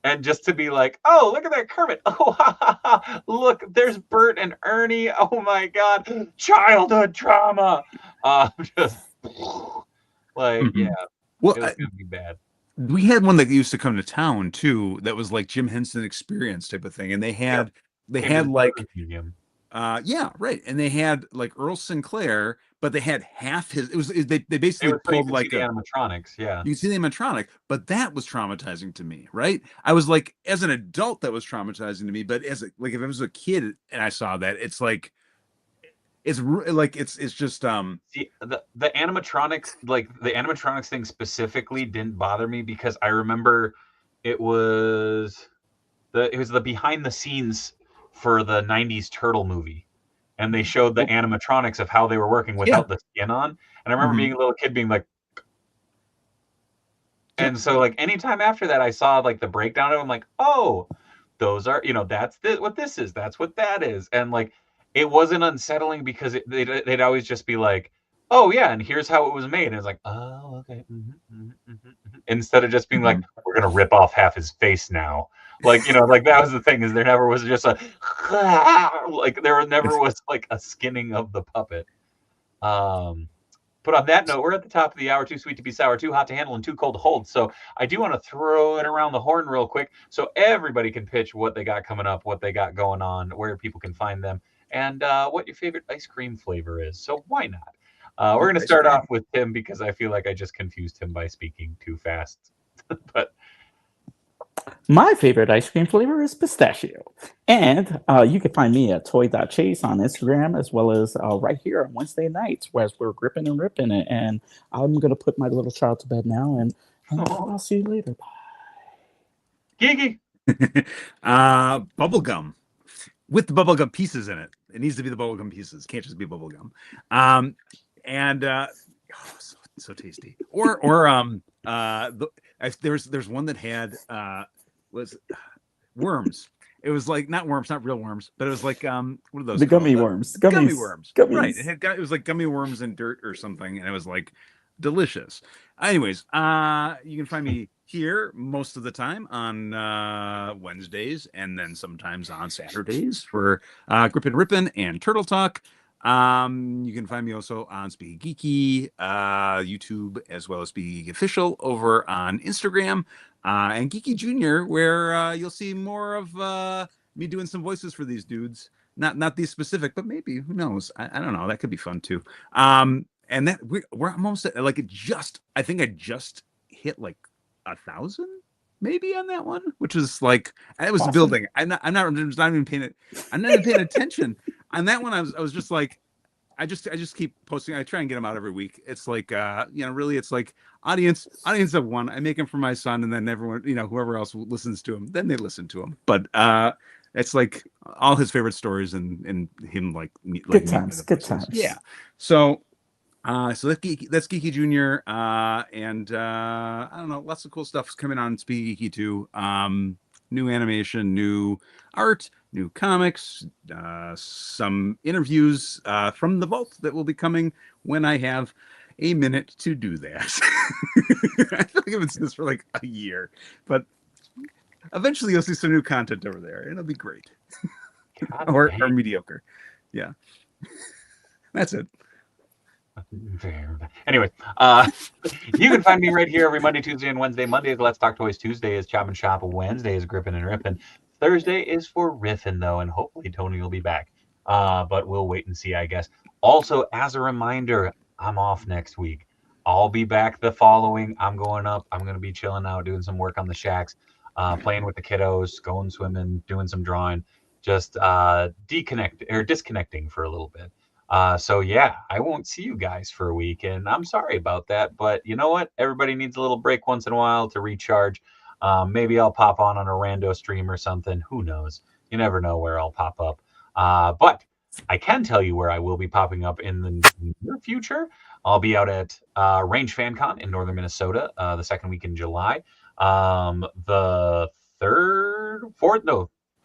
And just to be like, oh, look at that Kermit. Oh, ha, ha, ha. Look, there's Bert and Ernie. Oh, my God. Childhood trauma. Just like, yeah. Well, it was going to be bad. We had one that used to come to town, too, that was like Jim Henson Experience type of thing. And they had like, yeah, right. And they had like Earl Sinclair, but they had half his. They basically pulled like the animatronics. Yeah, you can see the animatronic, but that was traumatizing to me. Right? I was like, as an adult, that was traumatizing to me. But as if I was a kid and I saw that, it's like, it's just See, the animatronics, like the animatronics thing specifically, didn't bother me because I remember it was the behind the scenes for the 90s Turtle movie, and they showed the animatronics of how they were working without the skin on. And I remember being a little kid being like, and so like anytime after that I saw like the breakdown of it, I'm like, oh, those are, that's what this is, that's what that is. And like it wasn't unsettling because they'd always just be like, oh yeah, and here's how it was made. And it's like, oh, okay. Instead of just being like, we're gonna rip off half his face now. Like, like that was the thing, is there never was just like there never was like a skinning of the puppet. But on that note, we're at the top of the hour. Too sweet to be sour, too hot to handle, and too cold to hold. So I do want to throw it around the horn real quick so everybody can pitch what they got coming up, what they got going on, where people can find them, and what your favorite ice cream flavor is. So why not? We're going to start off with Tim because I feel like I just confused him by speaking too fast. But my favorite ice cream flavor is pistachio. And you can find me at toy.chase on Instagram, as well as right here on Wednesday nights, where we're gripping and ripping it. And I'm going to put my little child to bed now, and I'll see you later. Bye. Geeky. Bubblegum with the bubblegum pieces in it. It needs to be the bubblegum pieces. Can't just be bubblegum. So tasty. Or there's one that had was worms. It was like not worms, not real worms, but it was like what are those? The gummy worms. Gummy worms. Gummies. Right. It was like gummy worms and dirt or something, and it was like delicious. Anyways, you can find me here most of the time on Wednesdays, and then sometimes on Saturdays for Grippin and Rippin and Turtle Talk. You can find me also on Speaking Geeky, YouTube, as well as Speaking Geeky Official over on Instagram, and Geeky Junior, where you'll see more of me doing some voices for these dudes. Not these specific, but maybe, who knows? I don't know. That could be fun too. And that we're almost at, like, I think I just hit like 1,000 maybe on that one, which is like, I was awesome. Building. I'm not even paying attention. On that one, I was just like, I just keep posting. I try and get them out every week. It's like, really, it's like audience of one. I make them for my son, and then everyone, whoever else listens to him, then they listen to him. But it's like all his favorite stories and him like good times. Yeah. So that's Geeky Junior, and I don't know, lots of cool stuff is coming on Speak Geeky too. New animation, new art, new comics, some interviews from the vault that will be coming when I have a minute to do that. I feel like I've been doing this for like a year, but eventually you'll see some new content over there, and it'll be great. or mediocre. Yeah. That's it. Anyway, you can find me right here every Monday, Tuesday, and Wednesday. Monday is Let's Talk Toys. Tuesday is Chop and Shop. Wednesday is Grippin and Rippin. Thursday is for Riffin, though, and hopefully Tony will be back. But we'll wait and see, I guess. Also, as a reminder, I'm off next week. I'll be back the following. I'm going up. I'm going to be chilling out, doing some work on the shacks, playing with the kiddos, going swimming, doing some drawing, just disconnecting for a little bit. So yeah, I won't see you guys for a week, and I'm sorry about that, but you know what? Everybody needs a little break once in a while to recharge. Maybe I'll pop on a rando stream or something. Who knows? You never know where I'll pop up. But I can tell you where I will be popping up in the near future. I'll be out at Range FanCon in northern Minnesota the second week in July. The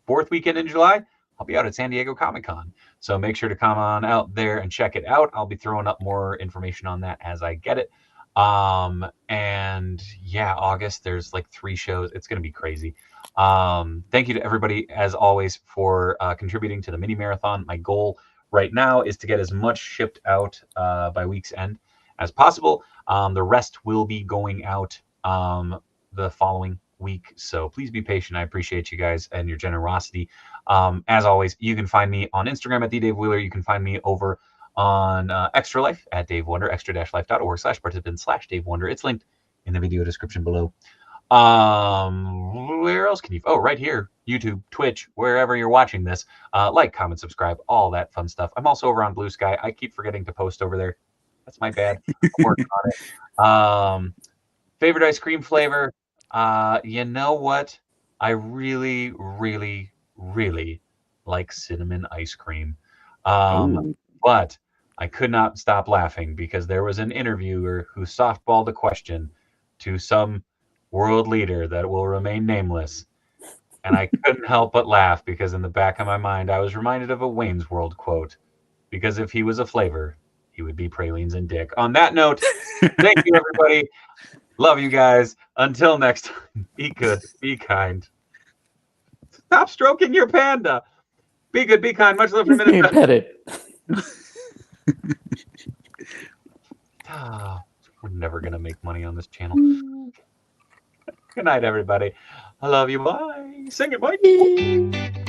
fourth weekend in July, I'll be out at San Diego Comic-Con. So make sure to come on out there and check it out. I'll be throwing up more information on that as I get it. And yeah, August, there's like 3 shows. It's going to be crazy. Thank you to everybody, as always, for contributing to the mini marathon. My goal right now is to get as much shipped out by week's end as possible. The rest will be going out the following week. So please be patient. I appreciate you guys and your generosity. As always, you can find me on Instagram at @DaveWheeler. You can find me over on Extra Life at Dave Wonder, extra-life.org/participant/Dave Wonder. It's linked in the video description below. Where else can you? Oh, right here, YouTube, Twitch, wherever you're watching this. Like, comment, subscribe, all that fun stuff. I'm also over on Blue Sky. I keep forgetting to post over there. That's my bad. I'm working on it. Favorite ice cream flavor? You know what? I really, really, really like cinnamon ice cream. But I could not stop laughing because there was an interviewer who softballed a question to some world leader that will remain nameless. And I couldn't help but laugh because in the back of my mind, I was reminded of a Wayne's World quote. Because if he was a flavor, he would be pralines and dick. On that note, thank you, everybody. Love you guys. Until next time, be good, be kind. Stop stroking your panda. Be good, be kind. Much love from Minnesota. Pet it. We're never going to make money on this channel. Good night, everybody. I love you. Bye. Sing it. Bye.